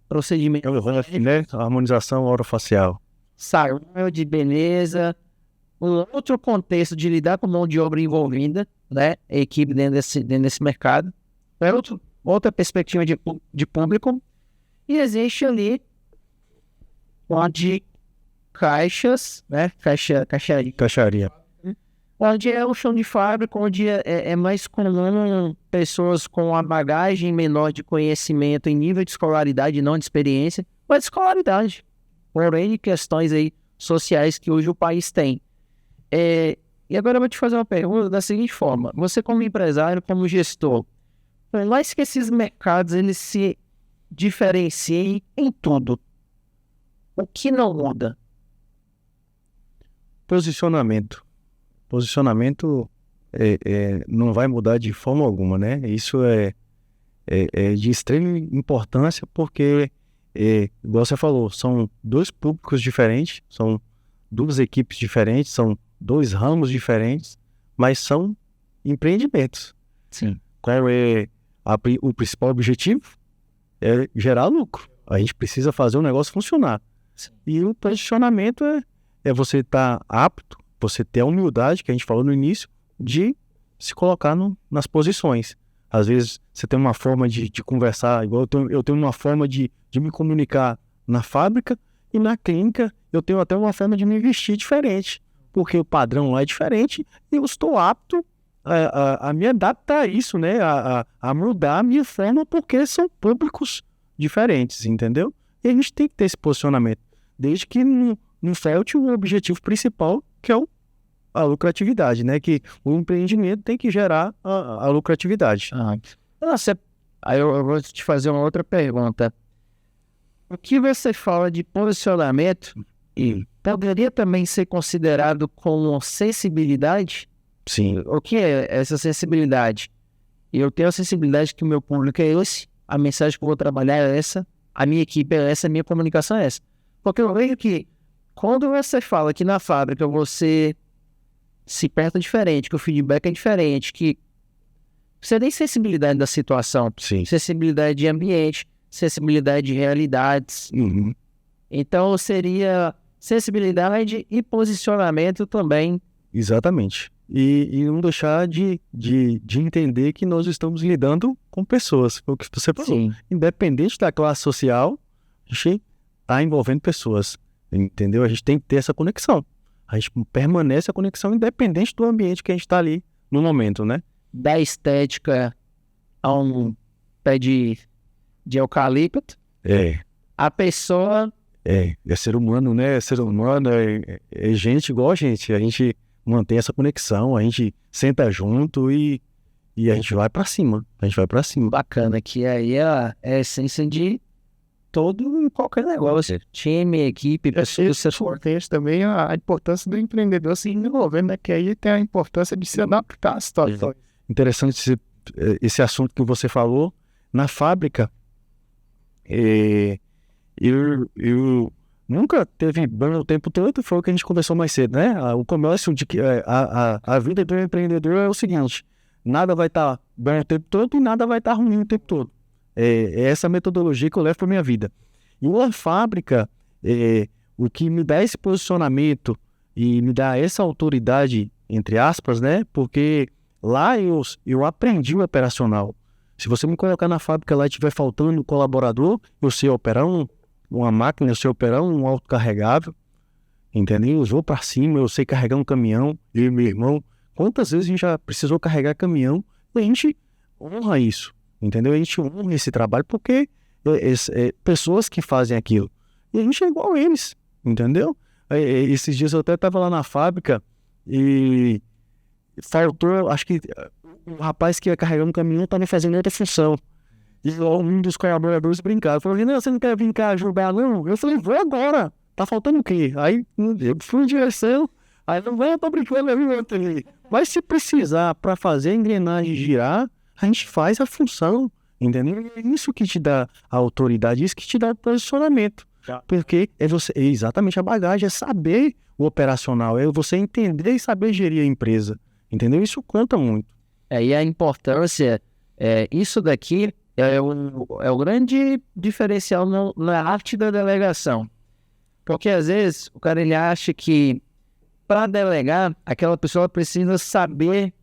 procedimento, né? Harmonização orofacial. salão de beleza, um outro contexto de lidar com mão de obra envolvida, né? A equipe dentro desse mercado. É outra perspectiva de público. E existe ali onde caixas, né? Caixaria. Onde é o chão de fábrica, onde é mais comum pessoas com a bagagem menor de conhecimento em nível de escolaridade, não de experiência, mas de escolaridade. Porém, questões aí sociais que hoje o país tem. E agora eu vou te fazer uma pergunta da seguinte forma. Você como empresário, como gestor, por mais que esses mercados eles se diferenciem em tudo, o que não muda? Posicionamento. Posicionamento não vai mudar de forma alguma, né? Isso é de extrema importância porque, igual você falou, são dois públicos diferentes, são duas equipes diferentes, são dois ramos diferentes, mas são empreendimentos. Sim. Qual é o principal objetivo? É gerar lucro. A gente precisa fazer o negócio funcionar. Sim. E o posicionamento é você estar apto, você ter a humildade, que a gente falou no início, de se colocar nas posições. Às vezes você tem uma forma de conversar, igual eu tenho uma forma de me comunicar na fábrica, e na clínica eu tenho até uma forma de me vestir diferente, porque o padrão lá é diferente e eu estou apto a me adaptar a isso, né? A mudar a minha forma, porque são públicos diferentes, entendeu? E a gente tem que ter esse posicionamento, desde que não falte o objetivo principal, que é a lucratividade, né? Que o empreendimento tem que gerar a lucratividade. Aí eu vou te fazer uma outra pergunta. O que você fala de posicionamento poderia também ser considerado como sensibilidade? Sim. O que é essa sensibilidade? Eu tenho a sensibilidade que o meu público é esse, a mensagem que eu vou trabalhar é essa, a minha equipe é essa, a minha comunicação é essa. Porque eu vejo que quando você fala que na fábrica você se perto diferente, que o feedback é diferente, que você tem sensibilidade da situação, Sim. sensibilidade de ambiente, sensibilidade de realidades. Uhum. Então seria sensibilidade e posicionamento também. Exatamente. E não deixar de entender que nós estamos lidando com pessoas. Foi o que você falou. Sim. Independente da classe social, a gente está envolvendo pessoas. Entendeu? A gente tem que ter essa conexão. A gente permanece a conexão independente do ambiente que a gente está ali no momento, né? Da estética a um pé de eucalipto. A pessoa... É ser humano, né? É ser humano, é gente igual a gente. A gente mantém essa conexão, a gente senta junto e a gente vai pra cima. A gente vai pra cima. Bacana, que aí é a essência de todo e qualquer negócio. Time, equipe, pessoas... Esse contexto também a importância do empreendedor se desenvolver, né? Que aí tem a importância de se adaptar às situações. Interessante esse assunto que você falou. Na fábrica, eu nunca teve bom o tempo todo, foi o que a gente conversou mais cedo, né? O comércio, a vida do empreendedor é o seguinte: nada vai estar bom o tempo todo e nada vai estar ruim o tempo todo. É essa metodologia que eu levo para minha vida. E na fábrica, o que me dá esse posicionamento e me dá essa autoridade, entre aspas, né? Porque lá eu aprendi o operacional. Se você me colocar na fábrica lá e estiver faltando colaborador, eu sei operar um uma máquina, eu sei operar um autocarregável, entendeu? Eu vou para cima, eu sei carregar um caminhão, eu e meu irmão. Quantas vezes a gente já precisou carregar caminhão e a gente honra isso, entendeu? A gente honra esse trabalho porque pessoas que fazem aquilo. E a gente é igual a eles, entendeu? Esses dias eu até estava lá na fábrica e faltou, acho que o rapaz que ia carregando o caminhão estava fazendo outra função. E um dos colaboradores brincava. Falou, não, você não quer vir cá ajudar, não? Eu falei, vou agora. Tá faltando o quê? Aí eu fui em direção. Aí não vai, eu tô brincando ali. Mas se precisar para fazer a engrenagem girar, a gente faz a função, entendeu? É isso que te dá a autoridade, isso que te dá o posicionamento. Porque é exatamente a bagagem, é saber o operacional, é você entender e saber gerir a empresa, entendeu? Isso conta muito. E a importância, isso daqui é o grande diferencial na arte da delegação. Porque às vezes o cara ele acha que para delegar, aquela pessoa precisa saber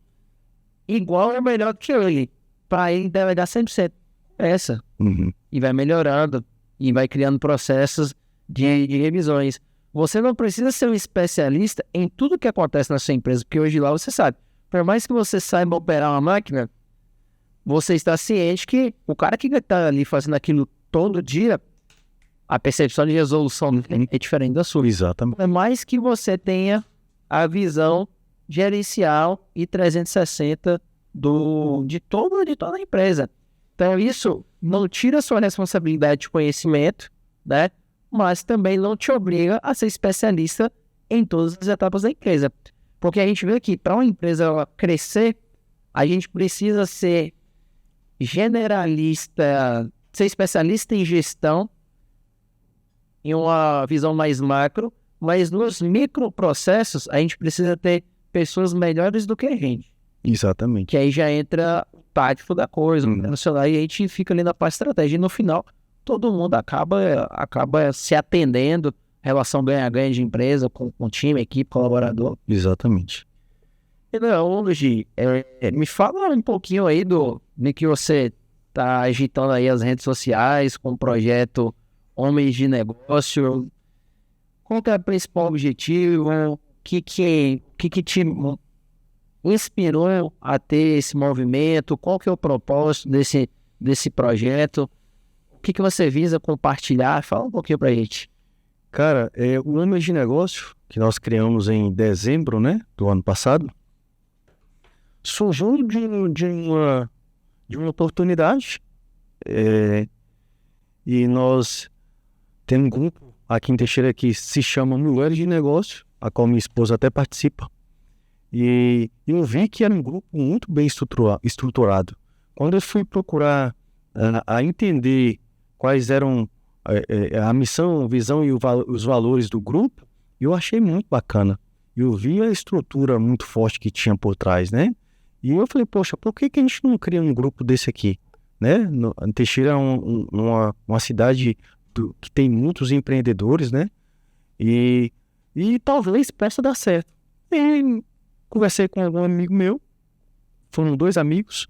igual ou melhor que ele, para ele delegar 100%. E vai melhorando, e vai criando processos de revisões. Você não precisa ser um especialista em tudo que acontece na sua empresa, porque hoje lá você sabe, por mais que você saiba operar uma máquina, você está ciente que o cara que está ali fazendo aquilo todo dia, a percepção de resolução é diferente da sua. Exatamente. É mais que você tenha a visão gerencial e 360 de toda a empresa. Então isso não tira a sua responsabilidade de conhecimento, né? Mas também não te obriga a ser especialista em todas as etapas da empresa. Porque a gente vê que para uma empresa ela crescer, a gente precisa ser generalista, ser especialista em gestão, em uma visão mais macro, mas nos microprocessos a gente precisa ter pessoas melhores do que a gente. Exatamente. Que aí já entra o tático da coisa, o nacional, e a gente fica ali na parte estratégia. E no final, todo mundo acaba se atendendo, relação ganha-ganha de empresa, com time, equipe, colaborador. Exatamente. Então, Luigi, me fala um pouquinho aí do que você está agitando aí as redes sociais com o projeto Homens de Negócio. Qual que é o principal objetivo? O que te inspirou a ter esse movimento? Qual que é o propósito desse projeto? O que você visa compartilhar? Fala um pouquinho pra gente. Cara, o Homens de Negócio, que nós criamos em dezembro, né, do ano passado, surgiu de uma oportunidade. E nós temos um grupo aqui em Teixeira que se chama Mulheres de Negócio, a qual minha esposa até participa. E eu vi que era um grupo muito bem estruturado. Quando eu fui procurar a entender quais eram a missão, a visão e os valores do grupo, eu achei muito bacana. Eu vi a estrutura muito forte que tinha por trás, né? E eu falei, poxa, por que a gente não cria um grupo desse aqui? Né? Teixeira é uma cidade que tem muitos empreendedores, né? E talvez possa dar certo. E conversei com algum amigo meu, foram 2 amigos,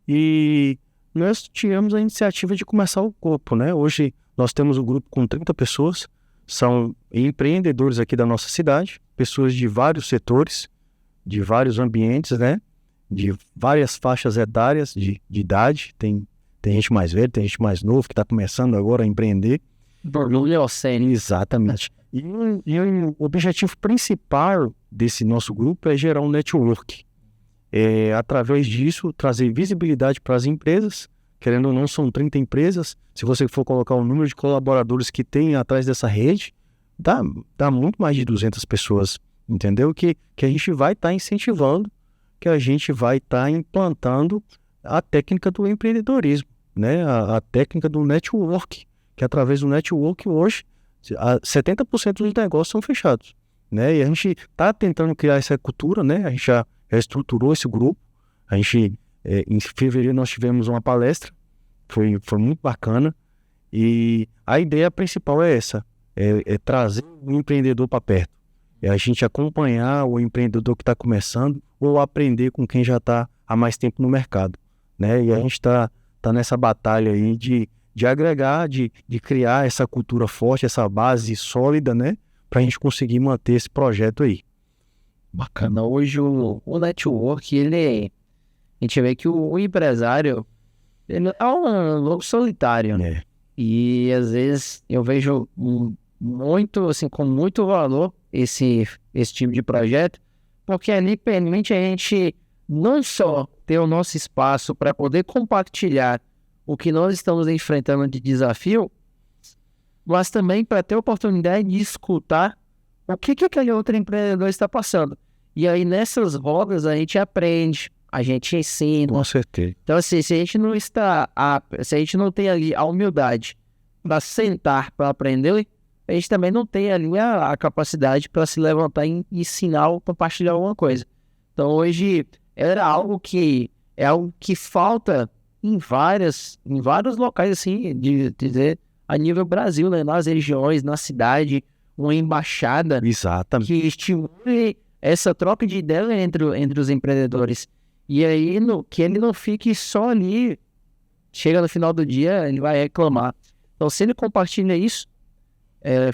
e nós tivemos a iniciativa de começar o grupo, né? Hoje nós temos um grupo com 30 pessoas, são empreendedores aqui da nossa cidade, pessoas de vários setores, de vários ambientes, né? De várias faixas etárias de idade, tem gente mais velha, tem gente mais novo que está começando agora a empreender. Exatamente. E o objetivo principal desse nosso grupo é gerar um network. Através disso, trazer visibilidade para as empresas. Querendo ou não, são 30 empresas. Se você for colocar o número de colaboradores que tem atrás dessa rede, dá muito mais de 200 pessoas, entendeu? Que a gente vai estar incentivando, que a gente vai estar implantando a técnica do empreendedorismo, né? A técnica do network, que através do network hoje 70% dos negócios são fechados, né? E a gente está tentando criar essa cultura, né? A gente já estruturou esse grupo. A gente, em fevereiro nós tivemos uma palestra, foi muito bacana, e a ideia principal é essa, trazer o empreendedor para perto, a gente acompanhar o empreendedor que está começando ou aprender com quem já está há mais tempo no mercado, né? E a gente está nessa batalha aí de agregar, de criar essa cultura forte, essa base sólida, né? Para a gente conseguir manter esse projeto aí. Bacana. Hoje o network, a gente vê que o empresário, ele é um lobo solitário, né? É. E às vezes eu vejo muito, assim, com muito valor esse tipo de projeto, porque ali permite a gente não só ter o nosso espaço para poder compartilhar o que nós estamos enfrentando de desafio, mas também para ter a oportunidade de escutar o que aquele outro empreendedor está passando. E aí nessas rodas a gente aprende, a gente ensina. Com certeza. Então assim, se a gente não tem ali a humildade para sentar, para aprender, a gente também não tem ali a capacidade para se levantar e ensinar ou compartilhar alguma coisa. Então hoje é algo que falta em vários locais, assim, de dizer, a nível Brasil, né? Nas regiões, na cidade, uma embaixada Exatamente. que estimule essa troca de ideia entre os empreendedores. E aí, que ele não fique só ali, chega no final do dia, ele vai reclamar. Então, se ele compartilha isso,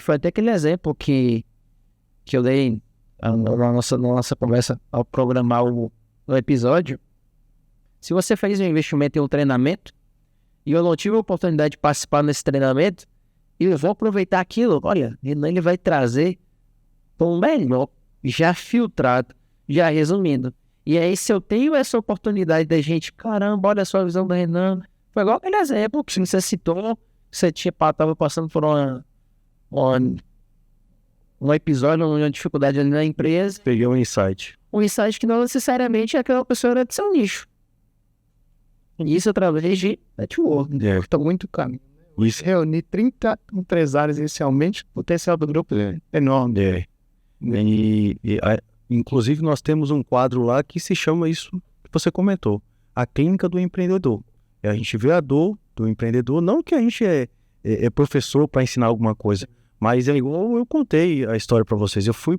foi até aquele exemplo que eu dei na nossa conversa ao programar o episódio. Se você fez um investimento em um treinamento e eu não tive a oportunidade de participar nesse treinamento, eu vou aproveitar aquilo. Olha, ele vai trazer um melhor, já filtrado, já resumindo. E aí, se eu tenho essa oportunidade da gente, caramba, olha só a visão do Renan. Foi igual aquele exemplo que você citou, você estava passando por um episódio, uma dificuldade ali na empresa. Peguei um insight. Um insight que não necessariamente aquela pessoa era de seu nicho. Isso através de network. Está muito caminho. Isso. Reunir 30 empresários inicialmente, o potencial do grupo é enorme. Inclusive, nós temos um quadro lá que se chama isso que você comentou, a clínica do empreendedor. A gente vê a dor do empreendedor, não que a gente é professor para ensinar alguma coisa, mas é igual eu contei a história para vocês. Eu fui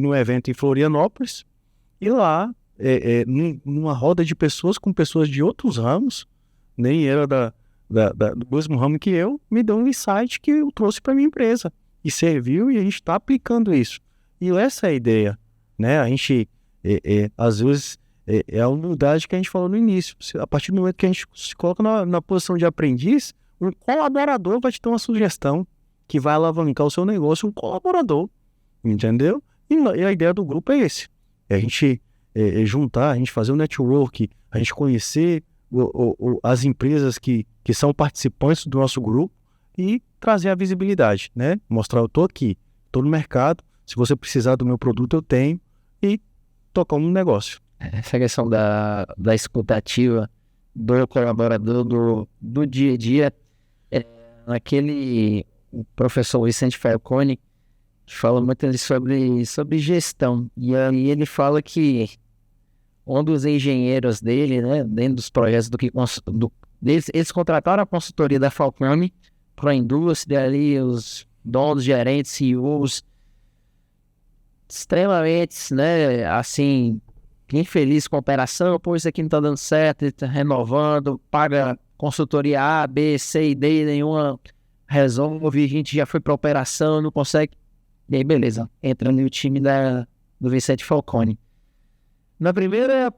num evento em Florianópolis e lá, numa roda de pessoas com pessoas de outros ramos, nem era do mesmo ramo que eu, me deu um insight que eu trouxe para minha empresa e serviu, e a gente está aplicando isso. E essa é a ideia, né? A gente, às vezes, é a humildade que a gente falou no início. A partir do momento que a gente se coloca na posição de aprendiz, um colaborador vai te dar uma sugestão que vai alavancar o seu negócio, um colaborador, entendeu? E a ideia do grupo é esse. É a gente juntar, a gente fazer um network, a gente conhecer as empresas que são participantes do nosso grupo e trazer a visibilidade, né? Mostrar, eu estou aqui, estou no mercado, se você precisar do meu produto, eu tenho, e tocar um negócio. Essa questão da escutativa do colaborador do dia a dia, o professor Vicente Falcone fala muito sobre gestão, e aí ele fala que um dos engenheiros dele, né, dentro dos projetos eles contrataram a consultoria da Falcone para a indústria ali, os donos, gerentes, CEOs, extremamente, né, assim, infeliz com a operação, pô, isso aqui não tá dando certo, ele tá renovando, paga consultoria A, B, C e D, nenhuma resolve, a gente já foi para operação, não consegue. E aí, beleza, entra no time do Vicente Falcone. Na primeira,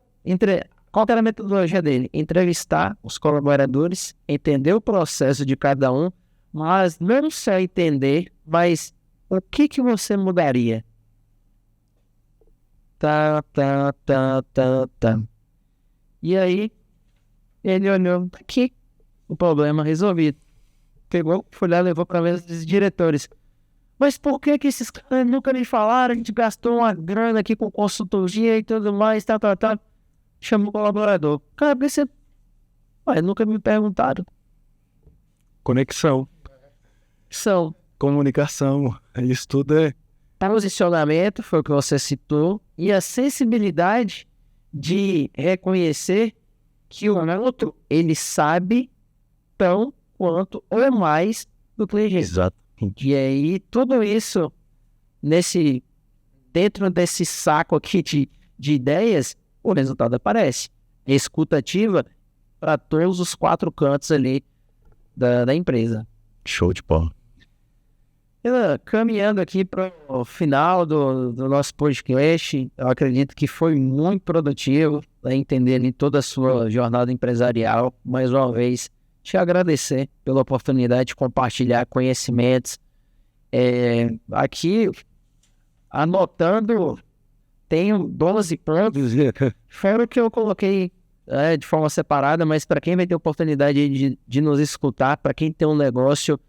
qual era a metodologia dele? Entrevistar os colaboradores, entender o processo de cada um, mas não só entender, mas o que você mudaria? Tá. E aí, ele olhou, aqui, o problema resolvido. Pegou, foi lá, levou para a mesa dos diretores. Mas por que esses caras nunca me falaram? A gente gastou uma grana aqui com consultoria e tudo mais, tal. Chamou o colaborador. Cara, por que você... nunca me perguntaram. Conexão. Comunicação. Isso tudo é... Posicionamento, foi o que você citou, e a sensibilidade de reconhecer que o outro, ele sabe tão quanto ou mais do que a gente. Exato. E aí, tudo isso, dentro desse saco aqui de ideias, o resultado aparece. Escutativa para todos os 4 cantos ali da empresa. Show de bola. Caminhando aqui para o final do nosso podcast, eu acredito que foi muito produtivo, né, entender ali toda a sua jornada empresarial. Mais uma vez, te agradecer pela oportunidade de compartilhar conhecimentos. Aqui, anotando, tenho 12 pontos. Foi o que eu coloquei de forma separada, mas para quem vai ter oportunidade de nos escutar, para quem tem um negócio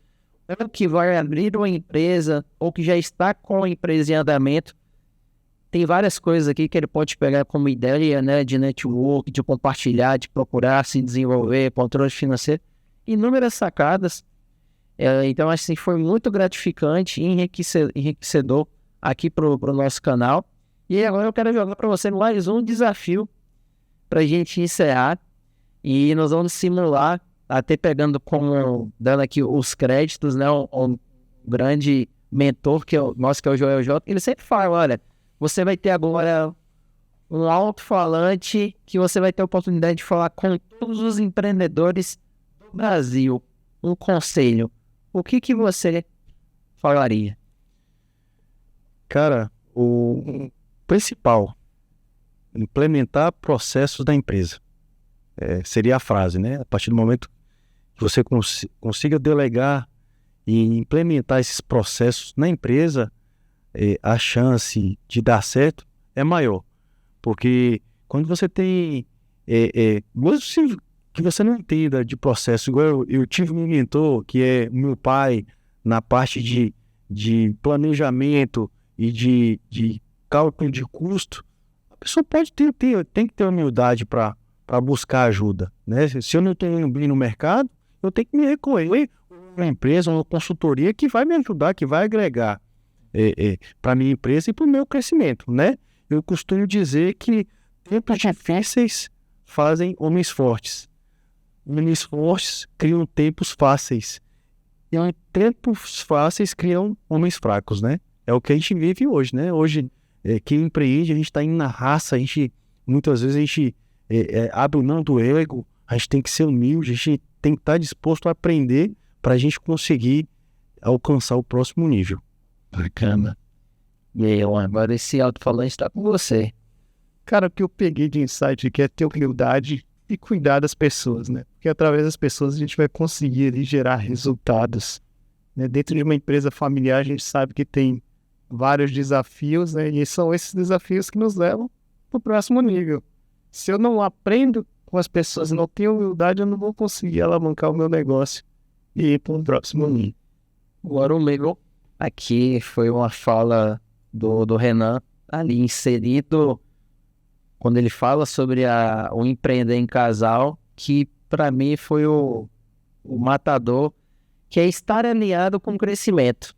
que vai abrir uma empresa ou que já está com a empresa em andamento, tem várias coisas aqui que ele pode pegar como ideia, né, de network, de compartilhar, de procurar se desenvolver, controle financeiro, inúmeras sacadas. Então, assim, foi muito gratificante e enriquecedor aqui pro nosso canal. E agora eu quero jogar para você mais um desafio para a gente encerrar, e nós vamos simular, até dando aqui os créditos, né, um grande mentor que é o Joel J. Ele sempre fala, olha, você vai ter agora um alto-falante que você vai ter a oportunidade de falar com todos os empreendedores do Brasil. Um conselho, o que você falaria? Cara, o principal, implementar processos da empresa. Seria a frase, né? A partir do momento que você consiga delegar e implementar esses processos na empresa, a chance de dar certo é maior. Porque quando você tem... mesmo que você não entenda de processo, igual eu tive um mentor, que é meu pai, na parte de planejamento e de cálculo de custo, a pessoa tem que ter humildade para buscar ajuda, né? Se eu não tenho bem no mercado, eu tenho que me recorrer a uma empresa, uma consultoria que vai me ajudar, que vai agregar para a minha empresa e para o meu crescimento, né? Eu costumo dizer que tempos difíceis fazem homens fortes. Homens fortes criam tempos fáceis. E tempos fáceis criam homens fracos, né? É o que a gente vive hoje, né? Hoje, quem empreende, a gente está indo na raça, muitas vezes a gente abre mão do ego, a gente tem que ser humilde, a gente tem que estar disposto a aprender para a gente conseguir alcançar o próximo nível. Bacana. E aí, agora esse alto-falante está com você. Cara, o que eu peguei de insight aqui é ter humildade e cuidar das pessoas, né? Porque através das pessoas a gente vai conseguir ali gerar resultados, né? Dentro de uma empresa familiar a gente sabe que tem vários desafios, né? E são esses desafios que nos levam para o próximo nível. Se eu não aprendo com as pessoas, não tenho humildade, eu não vou conseguir alavancar o meu negócio e ir para o próximo nível. Agora o meu aqui foi uma fala do Renan, ali inserido, quando ele fala sobre o empreender em casal, que para mim foi o matador, que é estar alinhado com o crescimento.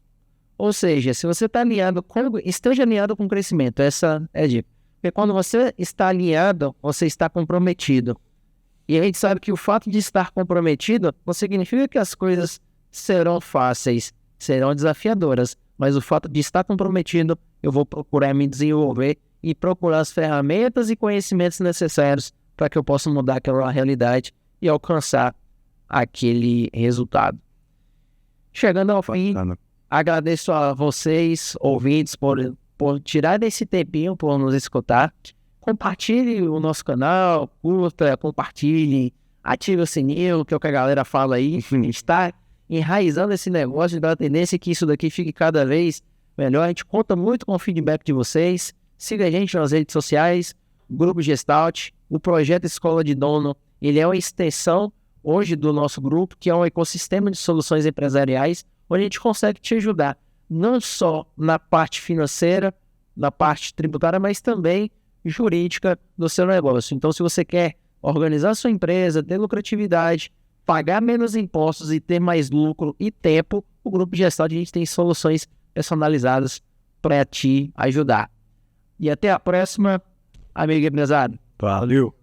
Ou seja, se você está esteja alinhado com o crescimento, essa é a dica. Porque quando você está alinhado, você está comprometido. E a gente sabe que o fato de estar comprometido não significa que as coisas serão fáceis, serão desafiadoras. Mas o fato de estar comprometido, eu vou procurar me desenvolver e procurar as ferramentas e conhecimentos necessários para que eu possa mudar aquela realidade e alcançar aquele resultado. Chegando ao fim, agradeço a vocês, ouvintes, por tirar esse tempinho por nos escutar. Compartilhe o nosso canal, curta, compartilhe, ative o sininho, que é o que a galera fala aí. A gente está enraizando esse negócio, da tendência que isso daqui fique cada vez melhor. A gente conta muito com o feedback de vocês. Siga a gente nas redes sociais, Grupo Gestalt, o projeto Escola de Dono. Ele é uma extensão hoje do nosso grupo, que é um ecossistema de soluções empresariais, onde a gente consegue te ajudar, não só na parte financeira, na parte tributária, mas também jurídica do seu negócio. Então, se você quer organizar sua empresa, ter lucratividade, pagar menos impostos e ter mais lucro e tempo, o Grupo Gestalt, a gente tem soluções personalizadas para te ajudar. E até a próxima, amigo empresário. Valeu!